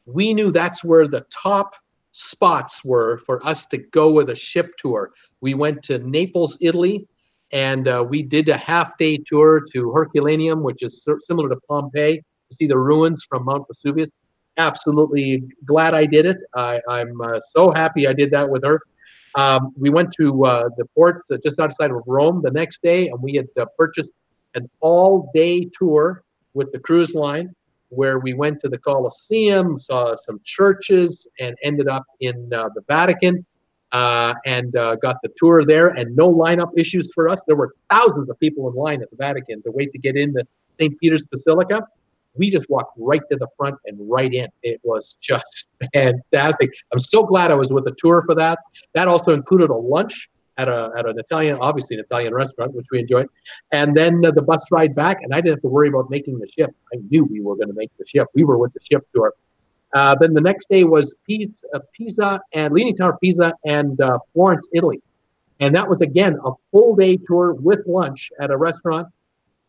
we knew that's where the top spots were for us to go with a ship tour. We went to Naples, Italy, and we did a half-day tour to Herculaneum, which is similar to Pompeii, to see the ruins from Mount Vesuvius. Absolutely glad I did it. I'm so happy I did that with her. We went to the port just outside of Rome the next day, and we had purchased an all-day tour with the cruise line, where we went to the Colosseum, saw some churches, and ended up in the Vatican, and got the tour there, and no lineup issues for us. There were thousands of people in line at the Vatican to wait to get into St. Peter's Basilica. We just walked right to the front and right in. It was just fantastic. I'm so glad I was with the tour for that. That also included a lunch at an Italian, obviously an Italian restaurant, which we enjoyed. And then the bus ride back, and I didn't have to worry about making the ship. I knew we were going to make the ship. We were with the ship tour. Then the next day was Pisa and Leaning Tower of Pisa and Florence, Italy. And that was, again, a full day tour with lunch at a restaurant.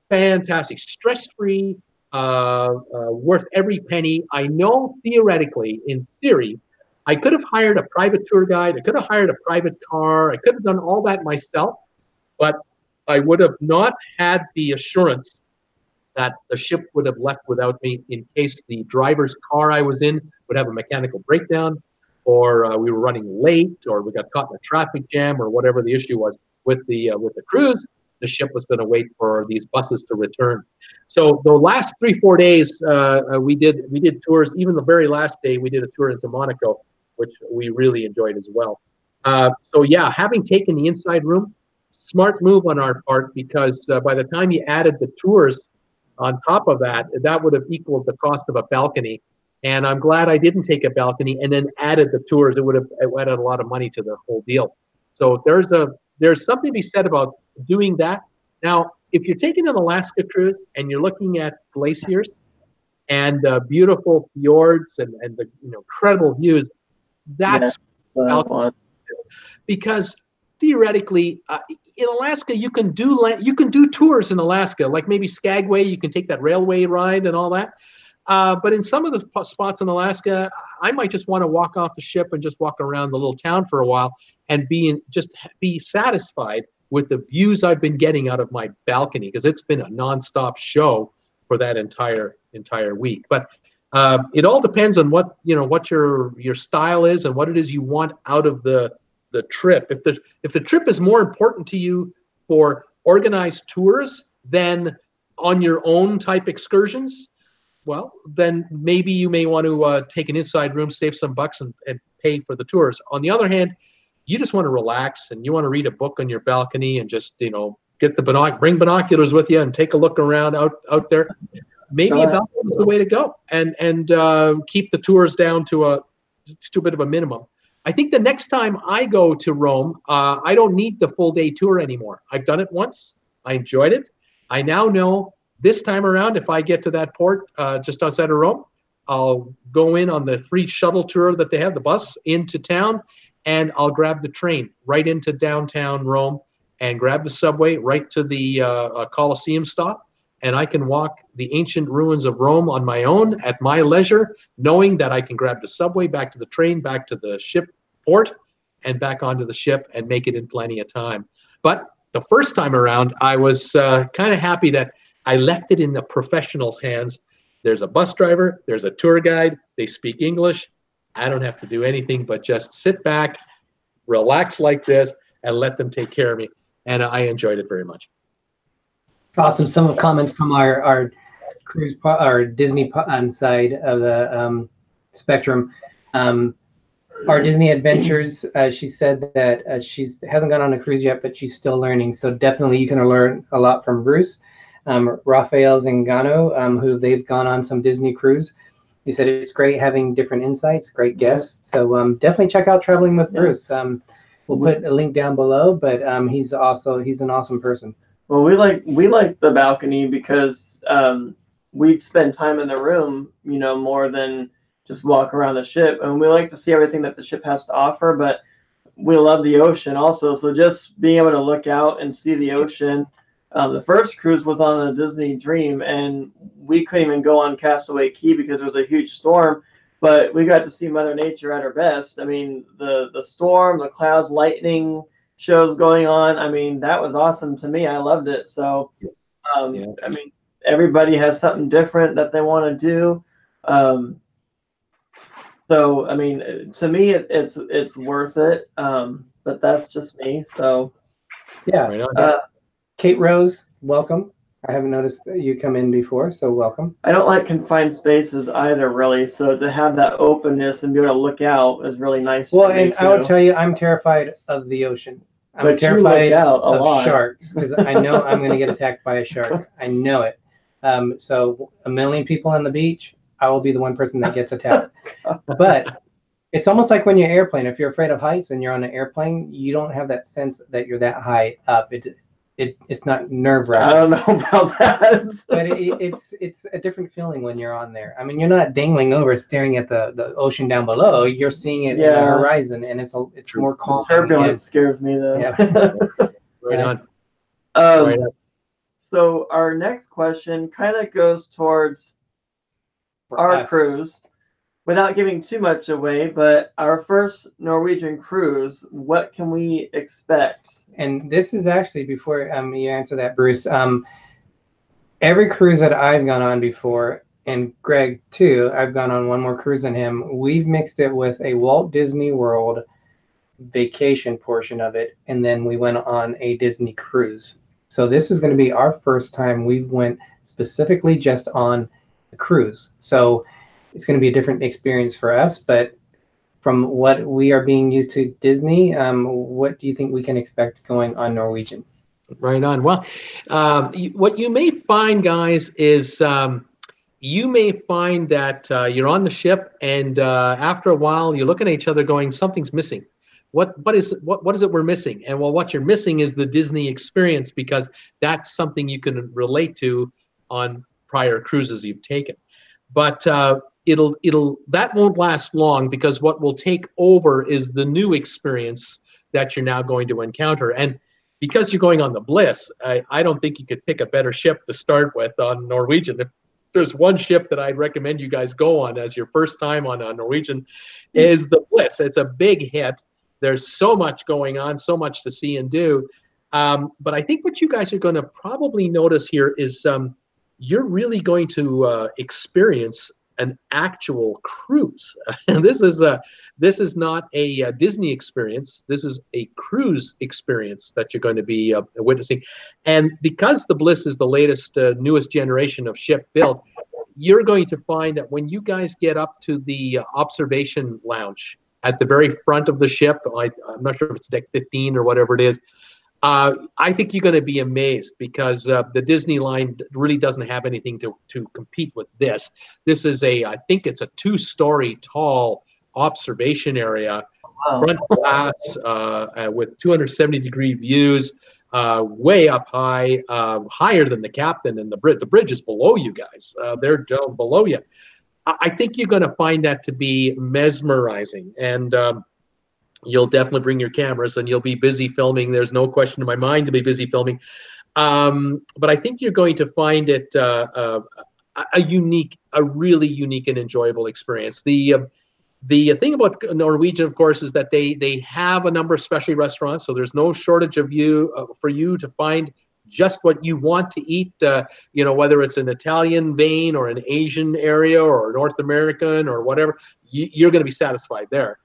Fantastic, stress-free, worth every penny. I know theoretically, in theory, I could have hired a private tour guide. I could have hired a private car. I could have done all that myself, but I would have not had the assurance that the ship would have left without me in case the driver's car I was in would have a mechanical breakdown, or we were running late, or we got caught in a traffic jam, or whatever the issue was with the cruise. The ship was going to wait for these buses to return. So the last 3-4 days, we did tours. Even the very last day, we did a tour into Monaco, which we really enjoyed as well. So yeah, having taken the inside room, smart move on our part, because by the time you added the tours on top of that, that would have equaled the cost of a balcony. And I'm glad I didn't take a balcony and then added the tours. It would have added a lot of money to the whole deal. So there's something to be said about doing that. Now, if you're taking an Alaska cruise and you're looking at glaciers and beautiful fjords and the incredible views, that's because theoretically in Alaska you can do tours in Alaska, like maybe Skagway. You can take that railway ride and all that. But in some of the spots in Alaska, I might just want to walk off the ship and just walk around the little town for a while and be satisfied with the views I've been getting out of my balcony, because it's been a nonstop show for that entire week. But it all depends on what your style is and what it is you want out of the trip. If the trip is more important to you for organized tours than on your own type excursions, well, then maybe you may want to take an inside room, save some bucks, and pay for the tours. On the other hand, you just want to relax and you want to read a book on your balcony and just get the bring binoculars with you and take a look around out there. Maybe about is the way to go, and keep the tours down to a bit of a minimum. I think the next time I go to Rome, I don't need the full day tour anymore. I've done it once. I enjoyed it. I now know this time around, if I get to that port just outside of Rome, I'll go in on the free shuttle tour that they have, the bus into town, and I'll grab the train right into downtown Rome and grab the subway right to the Colosseum stop. And I can walk the ancient ruins of Rome on my own at my leisure, knowing that I can grab the subway back to the train, back to the ship port, and back onto the ship and make it in plenty of time. But the first time around, I was kind of happy that I left it in the professionals' hands. There's a bus driver, there's a tour guide, they speak English. I don't have to do anything but just sit back, relax like this, and let them take care of me. And I enjoyed it very much. Awesome. Some comments from our cruise, our Disney side of the spectrum. Our Disney adventures, she said that she hasn't gone on a cruise yet, but she's still learning. So definitely you can learn a lot from Bruce. Rafael Zingano, who they've gone on some Disney cruise. He said it's great having different insights, great guests. So definitely check out Traveling with Bruce. We'll put a link down below, but he's an awesome person. Well, we like the balcony because we spend time in the room, more than just walk around the ship, and we like to see everything that the ship has to offer. But we love the ocean also, so just being able to look out and see the ocean. The first cruise was on a Disney Dream, and we couldn't even go on Castaway Cay because there was a huge storm. But we got to see Mother Nature at her best. I mean, the storm, the clouds, lightning shows going on. I mean, that was awesome to me. I loved it. So, I mean, everybody has something different that they want to do. So, I mean, to me, it's worth it. But that's just me. So, yeah. Kate Rose, welcome. I haven't noticed that you come in before, so welcome. I don't like confined spaces either, really. So to have that openness and be able to look out is really nice. Well, and I will tell you, I'm terrified of the ocean. I'm terrified of sharks because I know I'm going to get attacked by a shark. I know it. So 1 million people on the beach, I will be the one person that gets attacked. But it's almost like when you're airplane. If you're afraid of heights and you're on an airplane, you don't have that sense that you're that high up. It's not nerve-wracking. I don't know about that. But it's a different feeling when you're on there. I mean, you're not dangling over staring at the ocean down below. You're seeing it in the horizon, and it's more calm. Turbulence scares me, though. Yeah. Right on. So our next question kind of goes towards our cruise. Without giving too much away, but our first Norwegian cruise, what can we expect? And this is actually, before you answer that, Bruce, every cruise that I've gone on before, and Greg too, I've gone on one more cruise than him, we've mixed it with a Walt Disney World vacation portion of it, and then we went on a Disney cruise. So this is going to be our first time we went specifically just on a cruise. So it's going to be a different experience for us, but from what we are being used to Disney, what do you think we can expect going on Norwegian? Right on. Well, what you may find, guys, is you may find that you're on the ship, and after a while, you're looking at each other going, something's missing. What is it we're missing? And well, what you're missing is the Disney experience, because that's something you can relate to on prior cruises you've taken. But that won't last long, because what will take over is the new experience that you're now going to encounter. And because you're going on the Bliss, I don't think you could pick a better ship to start with on Norwegian. If there's one ship that I'd recommend you guys go on as your first time on a Norwegian, is the Bliss. It's a big hit. There's so much going on, so much to see and do. But I think what you guys are going to probably notice here is you're really going to experience an actual cruise. And this is not a Disney experience. This is a cruise experience that you're going to be witnessing. And because the Bliss is the latest, newest generation of ship built, you're going to find that when you guys get up to the observation lounge at the very front of the ship, I'm not sure if it's deck 15 or whatever it is, I think you're going to be amazed because the Disney line really doesn't have anything to compete with this. This is I think it's a 2-story tall observation area, Wow. front glass with 270-degree views, way up high, higher than the captain and the bridge. The bridge is below you guys. They're down below you. I think you're going to find that to be mesmerizing, and you'll definitely bring your cameras and you'll be busy filming. There's no question in my mind to be busy filming. But I think you're going to find it a really unique and enjoyable experience. The thing about Norwegian, of course, is that they have a number of specialty restaurants, so there's no shortage of for you to find just what you want to eat. Whether it's an Italian vein or an Asian area or North American or whatever, you're going to be satisfied there.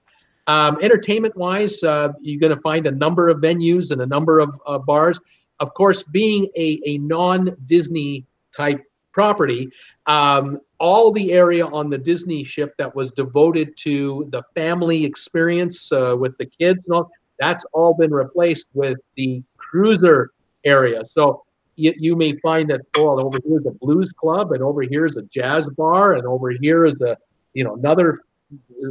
Entertainment-wise, you're going to find a number of venues and a number of bars. Of course, being a non-Disney type property, all the area on the Disney ship that was devoted to the family experience with the kids and all, that's all been replaced with the cruiser area. So you may find that, over here is a blues club, and over here is a jazz bar, and over here is another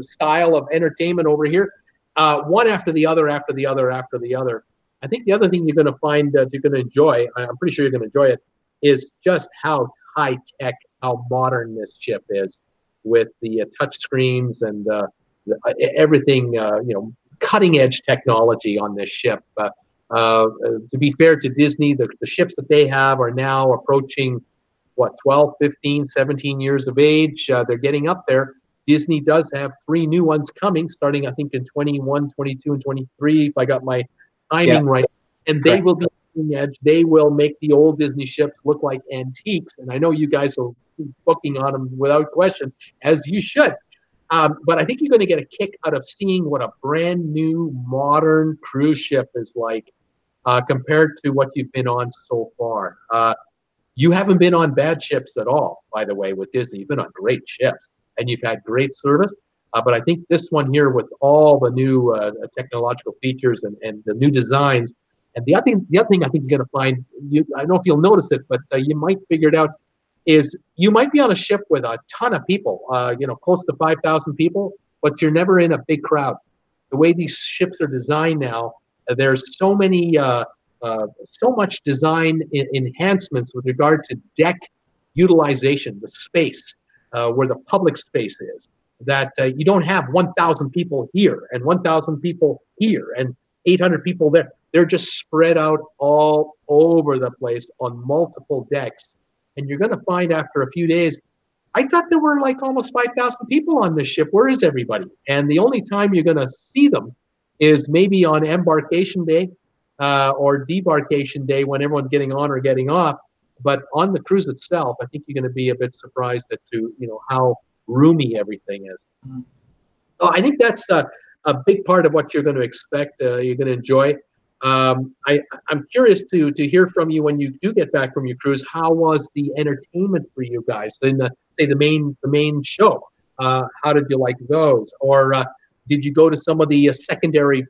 style of entertainment over here, one after the other, after the other, after the other. I think the other thing you're going to find that you're going to enjoy, I'm pretty sure you're going to enjoy it, is just how high tech, how modern this ship is, with the touch screens and everything, cutting edge technology on this ship. To be fair to Disney, the ships that they have are now approaching 12, 15, 17 years of age. They're getting up there. Disney does have 3 new ones coming, starting I think in 21, 22, and 23, if I got my timing right. And they will be cutting edge. They will make the old Disney ships look like antiques. And I know you guys are booking on them without question, as you should. But I think you're going to get a kick out of seeing what a brand new modern cruise ship is like compared to what you've been on so far. You haven't been on bad ships at all, by the way, with Disney. You've been on great ships, and you've had great service. But I think this one here, with all the new technological features and the new designs, and the other thing I think you're going to find, I don't know if you'll notice it, but you might figure it out, is you might be on a ship with a ton of people, close to 5,000 people, but you're never in a big crowd. The way these ships are designed now, there's so much design enhancements with regard to deck utilization, the space where the public space is, that you don't have 1,000 people here and 1,000 people here and 800 people there. They're just spread out all over the place on multiple decks. And you're going to find after a few days, I thought there were like almost 5,000 people on this ship. Where is everybody? And the only time you're going to see them is maybe on embarkation day or debarkation day, when everyone's getting on or getting off. But on the cruise itself, I think you're going to be a bit surprised as to how roomy everything is. Mm-hmm. So I think that's a big part of what you're going to expect. You're going to enjoy. I'm curious to hear from you when you do get back from your cruise. How was the entertainment for you guys in the main show? How did you like those? Or did you go to some of the secondary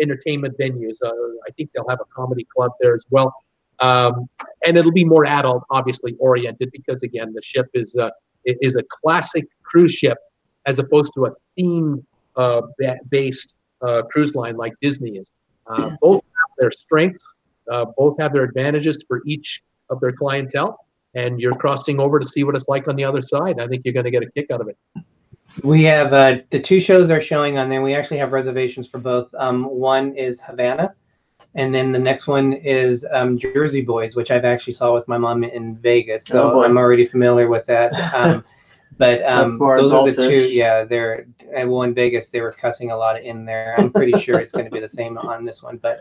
entertainment venues? I think they'll have a comedy club there as well. And it'll be more adult, obviously, oriented, because again, the ship is a classic cruise ship as opposed to a theme based cruise line like Disney is. Both have their strengths, both have their advantages for each of their clientele, and you're crossing over to see what it's like on the other side. I think you're going to get a kick out of it. We have the 2 shows they're showing on there. We actually have reservations for both. One is Havana, and then the next one is Jersey Boys, which I've actually saw with my mom in Vegas. So I'm already familiar with that. But those are the 2. Yeah, they're in Vegas. They were cussing a lot in there. I'm pretty sure it's going to be the same on this one. But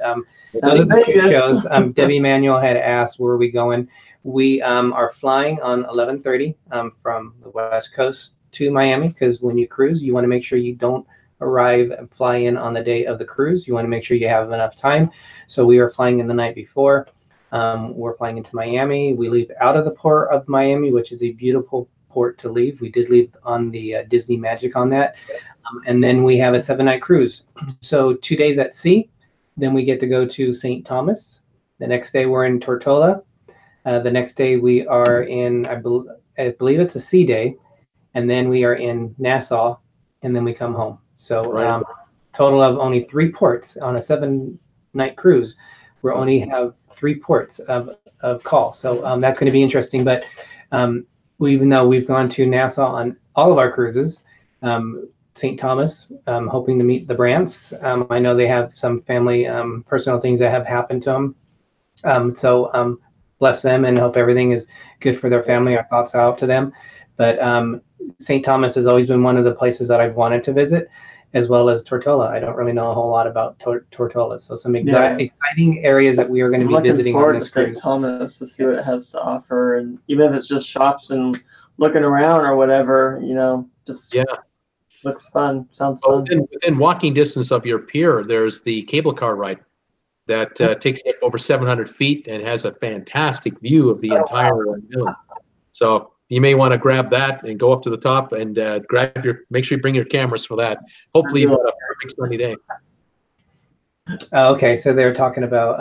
the 2 shows. Debbie Manuel had asked, where are we going? We are flying on 11:30 from the West Coast to Miami, because when you cruise, you want to make sure you don't arrive and fly in on the day of the cruise. You want to make sure you have enough time. So we are flying in the night before. We're flying into Miami. We leave out of the port of Miami, which is a beautiful port to leave. We did leave on the Disney Magic on that. And then we have a 7-night cruise. So 2 days at sea, Then we get to go to St. Thomas. The next day we're in Tortola. The next day we are in, I believe it's a sea day, and then we are in Nassau, and then we come home. So Right. total of only 3 ports on a 7-night cruise. We only have 3 ports of call. So that's going to be interesting. But even though we've gone to Nassau on all of our cruises, St. Thomas, hoping to meet the Brants. I know they have some family personal things that have happened to them. So bless them and hope everything is good for their family. Our thoughts out to them. But St. Thomas has always been one of the places that I've wanted to visit, as well as Tortola. I don't really know a whole lot about Tortola. So some exciting areas that we are going to be visiting on this cruise. St. Thomas to see what it has to offer. And even if it's just shops and looking around or whatever, just looks fun. Sounds fun. Within walking distance of your pier, there's the cable car ride that takes you up over 700 feet and has a fantastic view of the entire island. So you may want to grab that and go up to the top and make sure you bring your cameras for that. Hopefully you've got a perfect sunny day. Okay, so they're talking about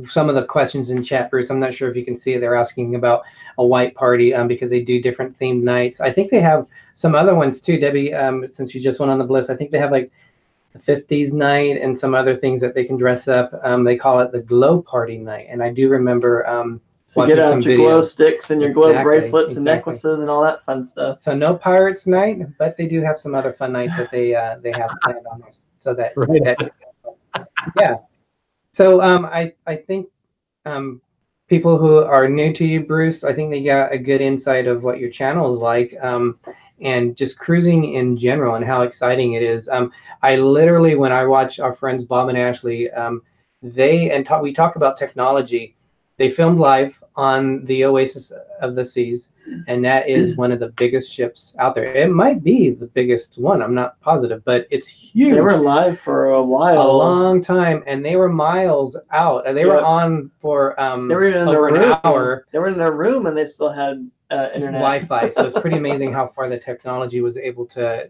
some of the questions in chat, Bruce. I'm not sure if you can see it. They're asking about a white party because they do different themed nights. I think they have some other ones too, Debbie, since you just went on the Bliss. I think they have like the 50s night and some other things that they can dress up. They call it the glow party night. And I do remember so get out your glow sticks and your glow bracelets and necklaces and all that fun stuff. So no pirates night, but they do have some other fun nights that they have planned on there. So that yeah. So I think people who are new to you, Bruce, I think they got a good insight of what your channel is like, and just cruising in general and how exciting it is. I literally, when I watch our friends Bob and Ashley, we talk about technology. They filmed live on the Oasis of the Seas, and that is one of the biggest ships out there. It might be the biggest one. I'm not positive, but it's huge. They were live for a while, a long time, and they were miles out. And they were on for they were in over an hour. They were in their room, and they still had internet, Wi-Fi. So it's pretty amazing how far the technology was able to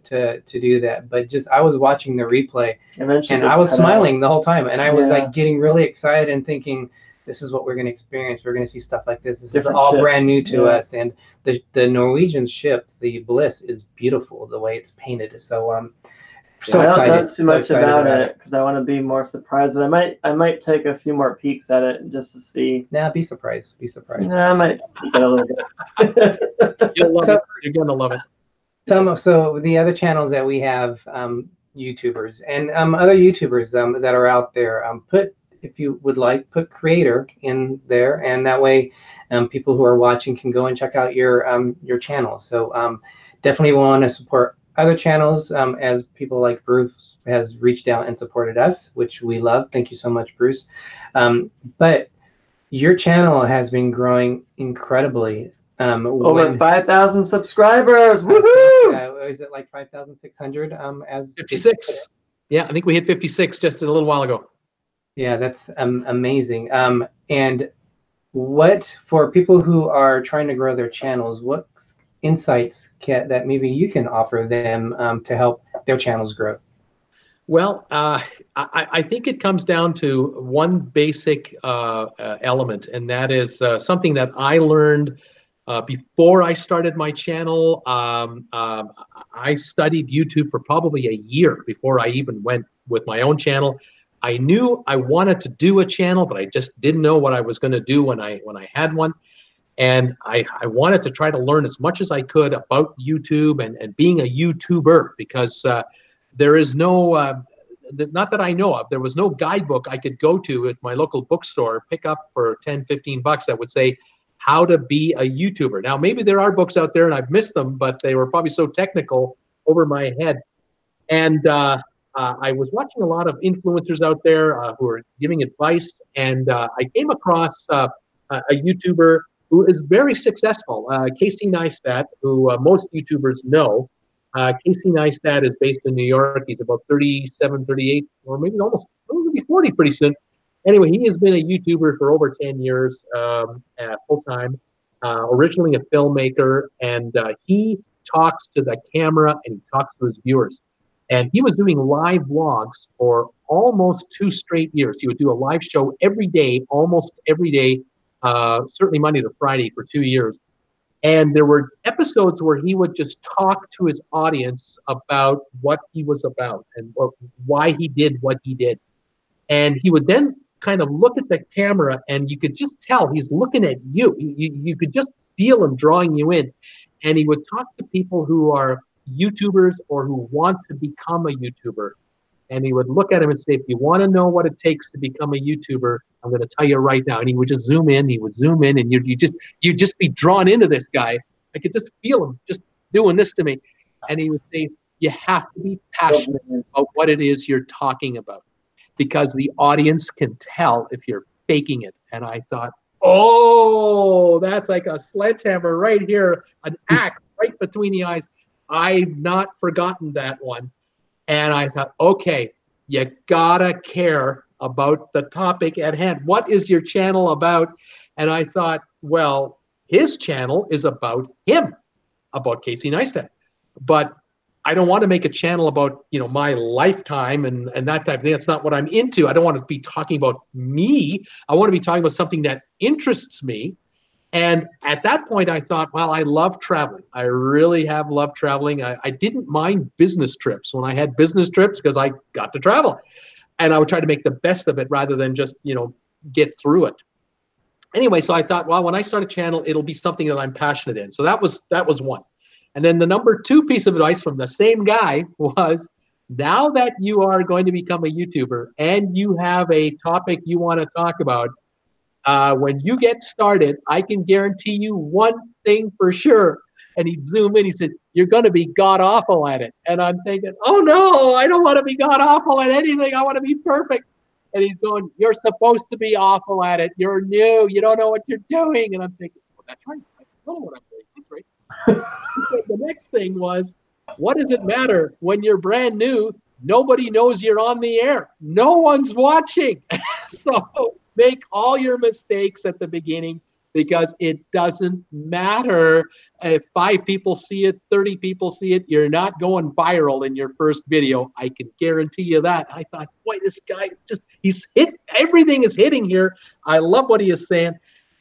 do that. But I was watching the replay, and I was smiling the whole time, and I was like getting really excited and thinking, this is what we're going to experience. We're going to see stuff like this. This is all brand new to us. And the Norwegian ship, the Bliss, is beautiful the way it's painted. So so excited. I don't know too much about it because I want to be more surprised. But I might take a few more peeks at it just to see. Nah, be surprised. Be surprised. Nah, I might peek at a little bit. You'll love it. You're going to love it. So the other channels that we have, YouTubers and other YouTubers that are out there, if you would like, put creator in there, and that way people who are watching can go and check out your channel. So definitely want to support other channels as people like Bruce has reached out and supported us, which we love. Thank you so much, Bruce. But your channel has been growing incredibly. Over 5,000 subscribers. Woohoo! Is it like 5,600 as 56? Yeah, I think we hit 56 just a little while ago. Yeah, that's amazing. And what, for people who are trying to grow their channels, what insights that maybe you can offer them to help their channels grow? Well, I think it comes down to one basic element, and that is something that I learned before I started my channel. I studied YouTube for probably a year before I even went with my own channel. I knew I wanted to do a channel, but I just didn't know what I was going to do when I had one. And I wanted to try to learn as much as I could about YouTube and being a YouTuber, because there is no, not that I know of, there was no guidebook I could go to at my local bookstore, pick up for 10, 15 bucks that would say how to be a YouTuber. Now, maybe there are books out there and I've missed them, but they were probably so technical over my head. And I was watching a lot of influencers out there who are giving advice, and I came across a YouTuber who is very successful, Casey Neistat, who most YouTubers know. Casey Neistat is based in New York. He's about 37, 38, or maybe almost going to be 40 pretty soon. Anyway, he has been a YouTuber for over 10 years, full-time, originally a filmmaker, and he talks to the camera and he talks to his viewers. And he was doing live vlogs for almost 2 straight years. He would do a live show every day, almost every day, certainly Monday to Friday for 2 years. And there were episodes where he would just talk to his audience about what he was about and why he did what he did. And he would then kind of look at the camera, and you could just tell he's looking at you. You could just feel him drawing you in. And he would talk to people who are YouTubers or who want to become a YouTuber. And he would look at him and say, if you want to know what it takes to become a YouTuber, I'm going to tell you right now. And he would just zoom in, and you'd just be drawn into this guy. I could just feel him just doing this to me. And he would say, you have to be passionate about what it is you're talking about, because the audience can tell if you're faking it. And I thought, oh, that's like a sledgehammer right here, an axe right between the eyes. I've not forgotten that one. And I thought, okay, you gotta care about the topic at hand. What is your channel about? And I thought, well, his channel is about him, about Casey Neistat. But I don't want to make a channel about, my lifetime and that type of thing. That's not what I'm into. I don't want to be talking about me. I want to be talking about something that interests me. And at that point, I thought, well, I love traveling. I really have loved traveling. I didn't mind business trips when I had business trips because I got to travel. And I would try to make the best of it rather than just, get through it. Anyway, so I thought, well, when I start a channel, it'll be something that I'm passionate in. So that was one. And then the number 2 piece of advice from the same guy was, now that you are going to become a YouTuber and you have a topic you want to talk about, when you get started, I can guarantee you one thing for sure. And he'd zoom in, he said, you're going to be god-awful at it. And I'm thinking, oh no, I don't want to be god-awful at anything. I want to be perfect. And he's going, you're supposed to be awful at it. You're new. You don't know what you're doing. And I'm thinking, well, that's right. I don't know what I'm doing. That's right. The next thing was, what does it matter when you're brand new? Nobody knows you're on the air. No one's watching. So make all your mistakes at the beginning, because it doesn't matter if 5 people see it, 30 people see it. You're not going viral in your first video. I can guarantee you that. I thought, boy, this guy he's hit, everything is hitting here. I love what he is saying.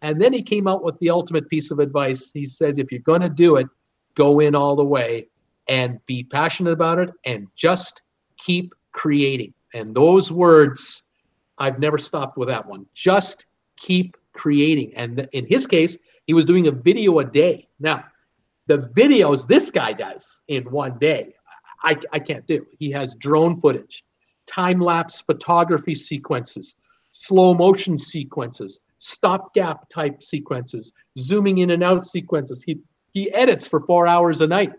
And then he came out with the ultimate piece of advice. He says, if you're going to do it, go in all the way and be passionate about it and just keep creating. And those words, I've never stopped with that one. Just keep creating. And in his case, he was doing a video a day. Now, the videos this guy does in one day, I can't do. He has drone footage, time-lapse photography sequences, slow motion sequences, stopgap type sequences, zooming in and out sequences. He edits for 4 hours a night.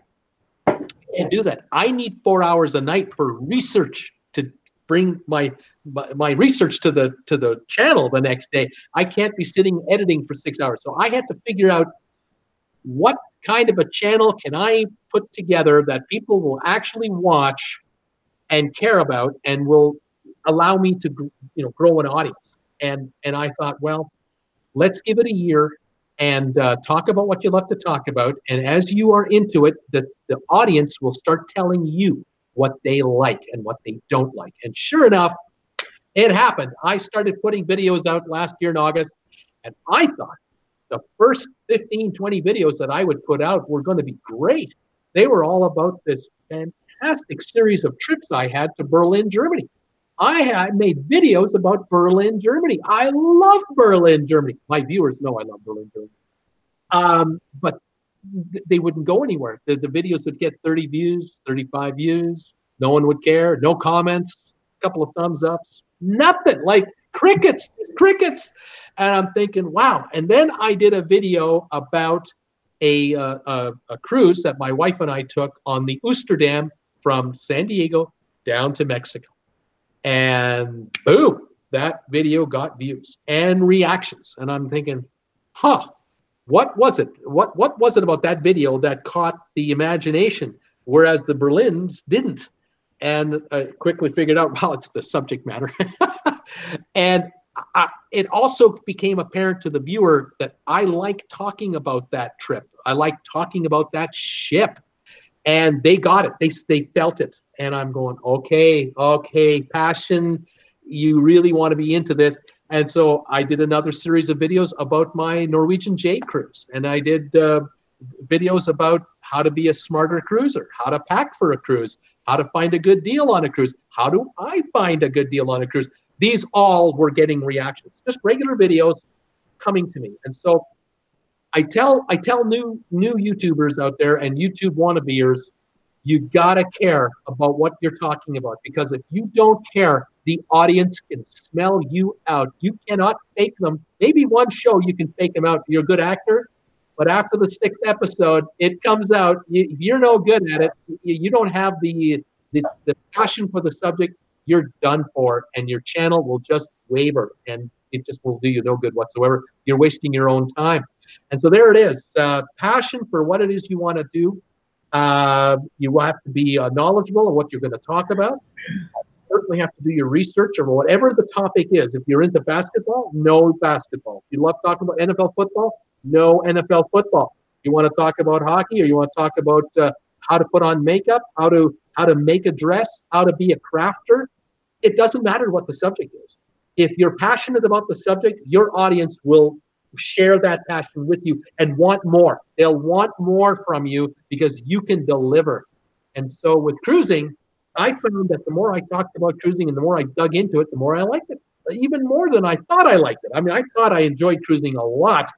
Can't do that. I need 4 hours a night for research to bring my research to the channel the next day. I can't be sitting editing for 6 hours. So I had to figure out what kind of a channel can I put together that people will actually watch and care about and will allow me to grow an audience. And I thought, well, let's give it a year and talk about what you love to talk about. And as you are into it, the audience will start telling you what they like and what they don't like. And sure enough, it happened. I started putting videos out last year in August, and I thought the first 15, 20 videos that I would put out were going to be great. They were all about this fantastic series of trips I had to Berlin, Germany. I had made videos about Berlin, Germany. I love Berlin, Germany. My viewers know I love Berlin, Germany. But they wouldn't go anywhere. The videos would get 30 views, 35 views. No one would care. No comments, a couple of thumbs ups, nothing, like crickets. And I'm thinking, wow. And then I did a video about a cruise that my wife and I took on the Ooster Dam from San Diego down to Mexico. And boom, that video got views and reactions. And I'm thinking, what was it? What was it about that video that caught the imagination, whereas the Berlins didn't? And I quickly figured out, well, it's the subject matter. And it also became apparent to the viewer that I like talking about that trip. I like talking about that ship. And they got it. They felt it. And I'm going, okay, passion. You really want to be into this. And so I did another series of videos about my Norwegian J cruise. And I did videos about how to be a smarter cruiser, how to pack for a cruise, how to find a good deal on a cruise. How do I find a good deal on a cruise? These all were getting reactions, just regular videos coming to me. And so I tell new YouTubers out there and YouTube wannabeers, you gotta care about what you're talking about, because if you don't care, the audience can smell you out. You cannot fake them. Maybe one show you can fake them out. You're a good actor, but after the 6th episode, it comes out. You're no good at it. You don't have the passion for the subject. You're done for, and your channel will just waver, and it just will do you no good whatsoever. You're wasting your own time. And so there it is. Passion for what it is you want to do. You have to be knowledgeable of what you're going to talk about. Certainly have to do your research or whatever the topic is. If you're into basketball, know basketball. If you love talking about NFL football, know NFL football. You want to talk about hockey, or you want to talk about how to put on makeup, how to make a dress, how to be a crafter. It doesn't matter what the subject is. If you're passionate about the subject, your audience will share that passion with you and want more. They'll want more from you because you can deliver. And so with cruising, I found that the more I talked about cruising and the more I dug into it, the more I liked it, even more than I thought I liked it. I mean, I thought I enjoyed cruising a lot,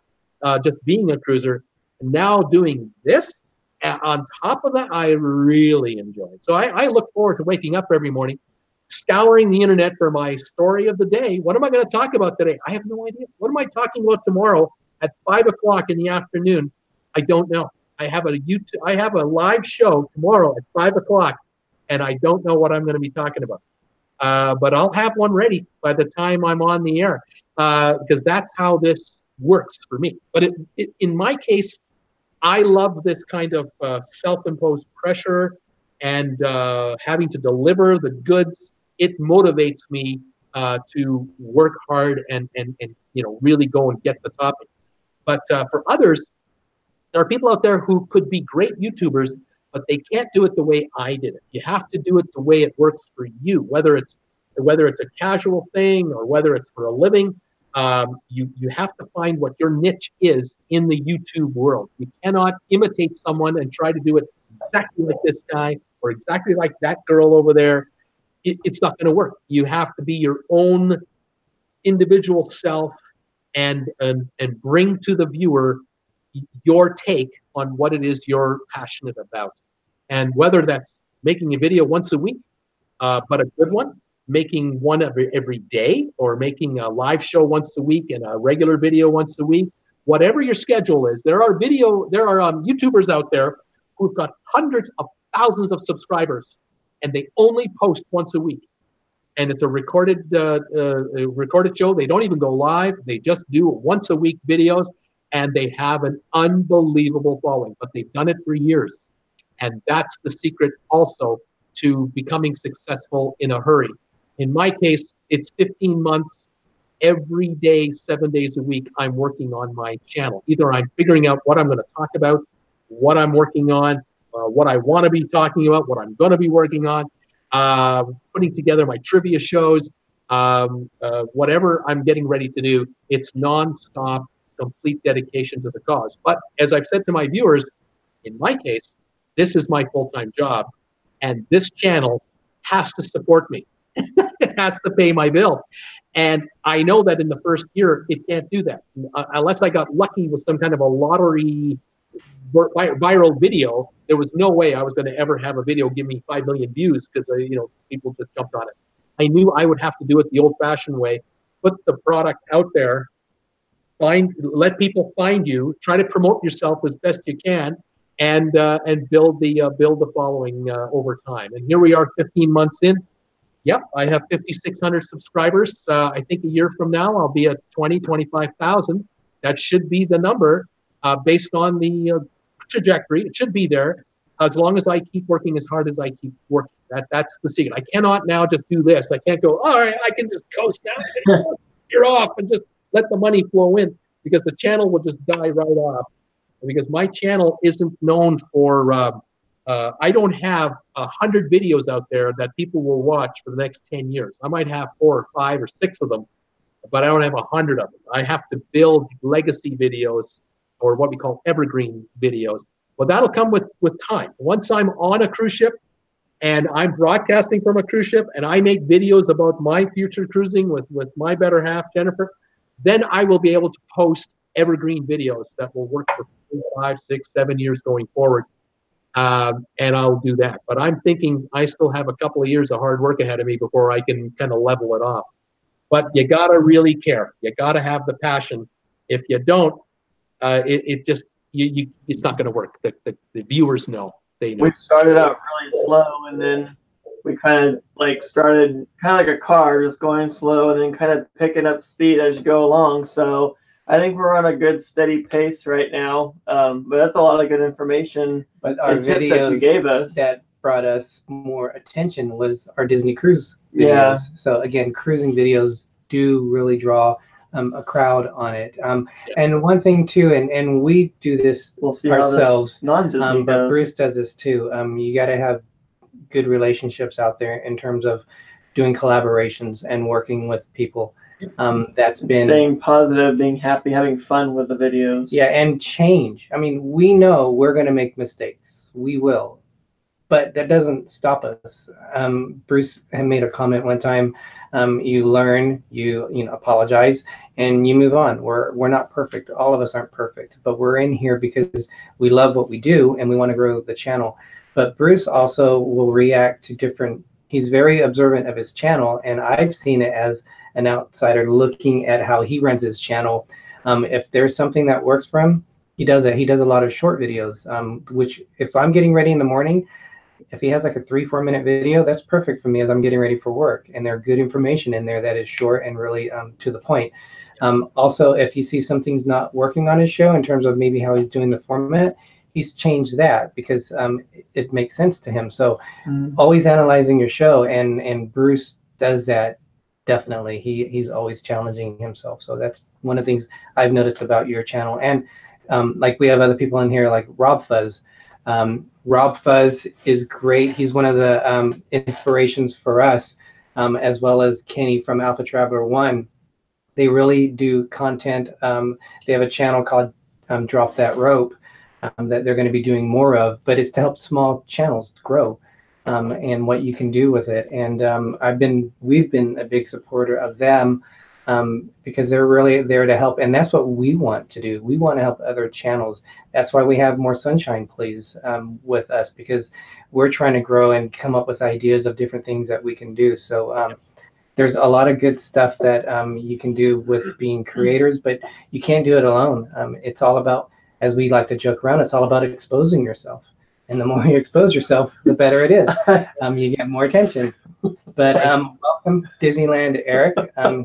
just being a cruiser. And now doing this, on top of that, I really enjoy it. So I look forward to waking up every morning, scouring the internet for my story of the day. What am I going to talk about today? I have no idea. What am I talking about tomorrow at 5 o'clock in the afternoon? I don't know. I have a live show tomorrow at 5 o'clock, and I don't know what I'm going to be talking about. But I'll have one ready by the time I'm on the air, because that's how this works for me. But in my case, I love this kind of self-imposed pressure and having to deliver the goods. It motivates me to work hard and really go and get the topic. But for others, there are people out there who could be great YouTubers, but they can't do it the way I did it. You have to do it the way it works for you, whether it's a casual thing or whether it's for a living. You have to find what your niche is in the YouTube world. You cannot imitate someone and try to do it exactly like this guy or exactly like that girl over there. It's not going to work. You have to be your own individual self and bring to the viewer your take on what it is you're passionate about. And whether that's making a video once a week, but a good one, making one every day, or making a live show once a week and a regular video once a week, whatever your schedule is. There are YouTubers out there who've got hundreds of thousands of subscribers, and they only post once a week. And it's a recorded show. They don't even go live. They just do once a week videos, and they have an unbelievable following. But they've done it for years, and that's the secret also to becoming successful in a hurry. In my case, it's 15 months. Every day, 7 days a week, I'm working on my channel. Either I'm figuring out what I'm going to talk about, what I'm working on, what I want to be talking about, what I'm going to be working on, putting together my trivia shows, whatever I'm getting ready to do. It's nonstop, complete dedication to the cause. But as I've said to my viewers, in my case, this is my full-time job, and this channel has to support me. It has to pay my bills. And I know that in the first year, it can't do that. Unless I got lucky with some kind of a lottery viral video, there was no way I was going to ever have a video give me 5 million views because people just jumped on it. I knew I would have to do it the old-fashioned way, put the product out there, let people find you, try to promote yourself as best you can, and build the following over time. And here we are, 15 months in. Yep, I have 5,600 subscribers. I think a year from now, I'll be at 25,000. That should be the number based on the trajectory. It should be there as long as I keep working as hard as I keep working. That's the secret. I cannot now just do this. I can't go, all right, I can just coast down. You're off and just let the money flow in, because the channel will just die right off. Because my channel isn't known for I don't have 100 videos out there that people will watch for the next 10 years. I might have 4 or 5 or 6 of them, but I don't have 100 of them. I have to build legacy videos, or what we call evergreen videos. Well, that'll come with time. Once I'm on a cruise ship and I'm broadcasting from a cruise ship and I make videos about my future cruising with my better half, Jennifer, then I will be able to post evergreen videos that will work for 3, 5, 6, 7 years going forward. And I'll do that. But I'm thinking I still have a couple of years of hard work ahead of me before I can kind of level it off. But you got to really care. You got to have the passion. If you don't, it just, it's not going to work. The viewers know. They know. We started out really slow, and then we kind of like started kind of like a car, just going slow and then kind of picking up speed as you go along. So I think we're on a good steady pace right now. But that's a lot of good information and tips that you gave us. That brought us more attention was our Disney cruise videos. Yeah. So again, cruising videos do really draw a crowd on it. And one thing too, and we do this ourselves, non-Disney but Bruce does this too. You got to have good relationships out there in terms of doing collaborations and working with people. That's been staying positive, being happy, having fun with the videos. Yeah, and change. I mean, we know we're going to make mistakes. We will. But that doesn't stop us. Bruce had made a comment one time. You learn, you apologize, and you move on. We're not perfect. All of us aren't perfect, but we're in here because we love what we do and we want to grow the channel. But Bruce also will react to different. He's very observant of his channel, and I've seen it as an outsider looking at how he runs his channel. If there's something that works for him, he does it. He does a lot of short videos, which if I'm getting ready in the morning, if he has like a 3-4 minute video, that's perfect for me as I'm getting ready for work. And there's good information in there that is short and really to the point. Also, if he sees something's not working on his show in terms of maybe how he's doing the format, he's changed that because it makes sense to him. So always analyzing your show, and Bruce does that. Definitely, he's always challenging himself. So that's one of the things I've noticed about your channel. And like we have other people in here like Rob Fuzz. Rob Fuzz is great. He's one of the inspirations for us, as well as Kenny from Alpha Traveler 1. They really do content. They have a channel called Drop That Rope that they're going to be doing more of, but it's to help small channels grow. And what you can do with it. And we've been a big supporter of them because they're really there to help. And that's what we want to do. We want to help other channels. That's why we have More Sunshine Please with us, because we're trying to grow and come up with ideas of different things that we can do. So there's a lot of good stuff that you can do with being creators, but you can't do it alone. It's all about, as we like to joke around, it's all about exposing yourself. And the more you expose yourself, the better it is. You get more attention. But welcome, Disneyland Eric.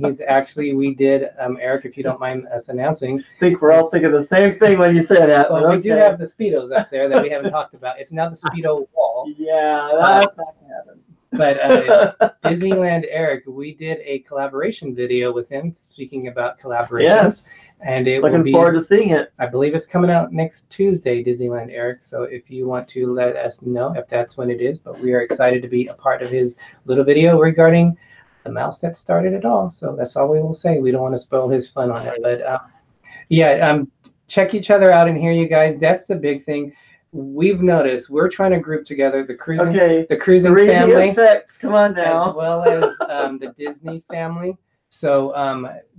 He's actually, we did, Eric, if you don't mind us announcing. I think we're all thinking the same thing when you say that. Well, we do have the Speedos up there that we haven't talked about. It's now the Speedo wall. Yeah, that's not going to happen. But Disneyland Eric, we did a collaboration video with him, speaking about collaboration. Yes. And it looking forward to seeing it. I believe it's coming out next Tuesday, Disneyland Eric. So if you want to let us know if that's when it is, but we are excited to be a part of his little video regarding the mouse that started it all. So that's all we will say. We don't want to spoil his fun on it. But check each other out in here, you guys. That's the big thing. We've noticed we're trying to group together the cruising family, effects. Come on now, as well as the Disney family. So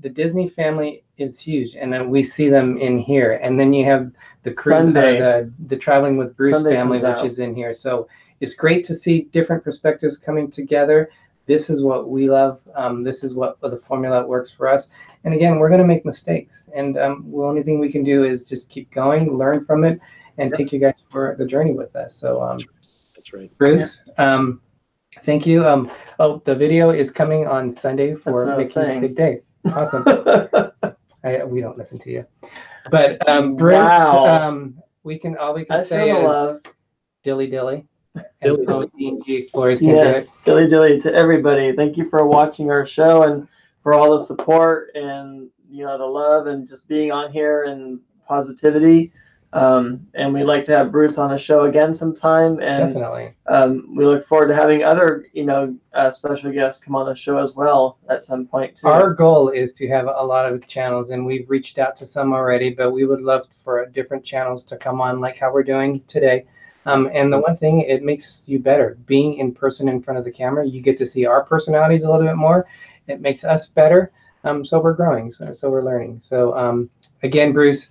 the Disney family is huge, and then we see them in here. And then you have the cruise, the Traveling with Bruce Sunday family, which is in here. So it's great to see different perspectives coming together. This is what we love. This is what the formula that works for us. And again, we're going to make mistakes, and the only thing we can do is just keep going, learn from it, and take you guys for the journey with us. So that's right, Bruce. Thank you. The video is coming on Sunday for Mickey's Big Day. Awesome. We don't listen to you, but Bruce. Wow. We can say is dilly dilly. And so D&G Explorers can do it. Dilly dilly to everybody. Thank you for watching our show and for all the support and the love and just being on here and positivity. And we'd like to have Bruce on the show again sometime. And Definitely. we look forward to having other, special guests come on the show as well at some point too. Our goal is to have a lot of channels, and we've reached out to some already, but we would love for different channels to come on, like how we're doing today. And the one thing, it makes you better. Being in person in front of the camera, you get to see our personalities a little bit more. It makes us better. So we're growing, so we're learning. So again, Bruce,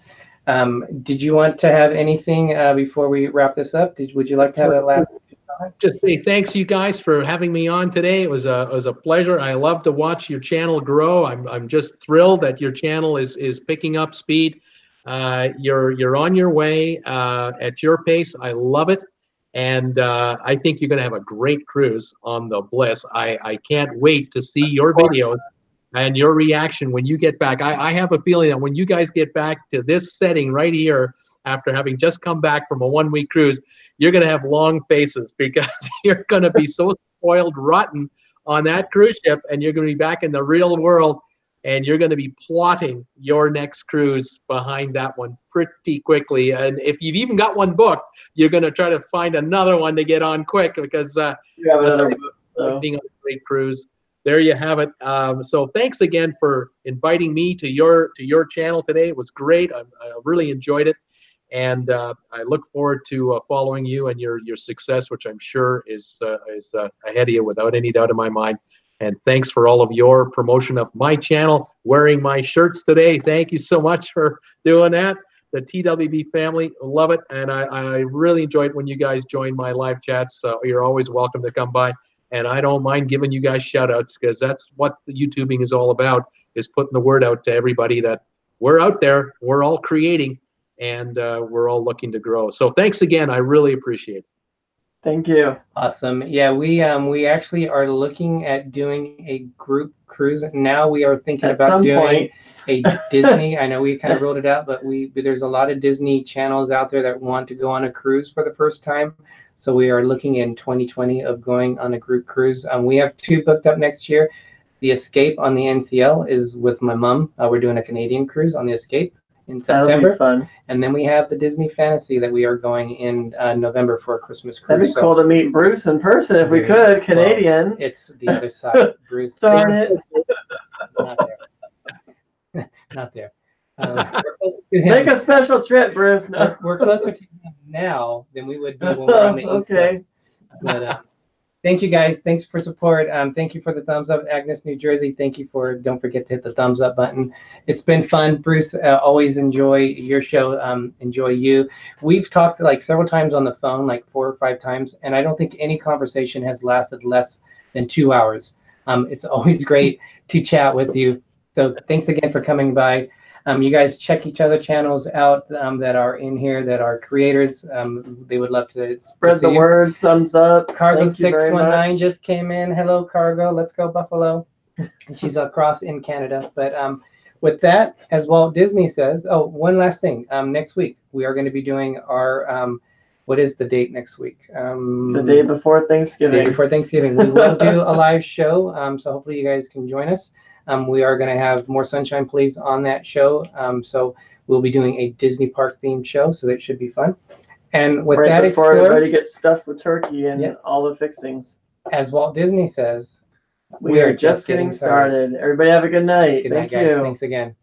did you want to have anything before we wrap this up? Would you like to have a last comment? Just say thanks, you guys, for having me on today. It was a pleasure. I love to watch your channel grow. I'm just thrilled that your channel is picking up speed. You're on your way at your pace. I love it, and I think you're going to have a great cruise on the Bliss. I can't wait to see your videos and your reaction when you get back. I have a feeling that when you guys get back to this setting right here, after having just come back from a 1-week cruise, you're going to have long faces because you're going to be so spoiled rotten on that cruise ship, and you're going to be back in the real world, and you're going to be plotting your next cruise behind that one pretty quickly. And if you've even got one booked, you're going to try to find another one to get on quick, because being on a great cruise. There you have it. So thanks again for inviting me to your channel today. It was great. I really enjoyed it, and I look forward to following you and your success, which I'm sure is ahead of you without any doubt in my mind. And thanks for all of your promotion of my channel, wearing my shirts today. Thank you so much for doing that. The TWB family, love it, and I really enjoyed when you guys join my live chats. So you're always welcome to come by. And I don't mind giving you guys shout outs, because that's what the YouTubing is all about, is putting the word out to everybody that we're out there, we're all creating, and we're all looking to grow. So thanks again. I really appreciate it. Thank you. Awesome. Yeah, we actually are looking at doing a group cruise. Now we are thinking about doing a Disney. I know we kind of rolled it out, but there's a lot of Disney channels out there that want to go on a cruise for the first time. So we are looking in 2020 of going on a group cruise. We have 2 booked up next year. The Escape on the NCL is with my mom. We're doing a Canadian cruise on the Escape in September. That'll be fun. And then we have the Disney Fantasy that we are going in November for a Christmas cruise. That'd be cool to meet Bruce in person if we could. Canadian. Well, it's the other side. Bruce. Darn it. Not there. Not there. Make a special trip, Bruce. No. We're closer to him now than we would be when we're on the East Coast. But thank you guys. Thanks for support. Thank you for the thumbs up, Agnes, New Jersey. Thank you for, don't forget to hit the thumbs up button. It's been fun, Bruce. Always enjoy your show. Enjoy you. We've talked like several times on the phone, like 4 or 5 times, and I don't think any conversation has lasted less than 2 hours. It's always great to chat with you. So thanks again for coming by. You guys check each other channels out that are in here, that are creators. They would love to spread the word. Thumbs up. Cargo 619 just came in. Hello, Cargo. Let's go, Buffalo. She's across in Canada. But with that, as Walt Disney says, oh, one last thing. Next week, we are going to be doing our, what is the date next week? The day before Thanksgiving. Day before Thanksgiving. We will do a live show, so hopefully you guys can join us. We are going to have more Sunshine Please on that show. So we'll be doing a Disney Park themed show, so that should be fun. And with that, before everybody gets stuffed with turkey and all the fixings. As Walt Disney says, we are just getting started. Everybody have a good night. Good night, guys. Thanks again.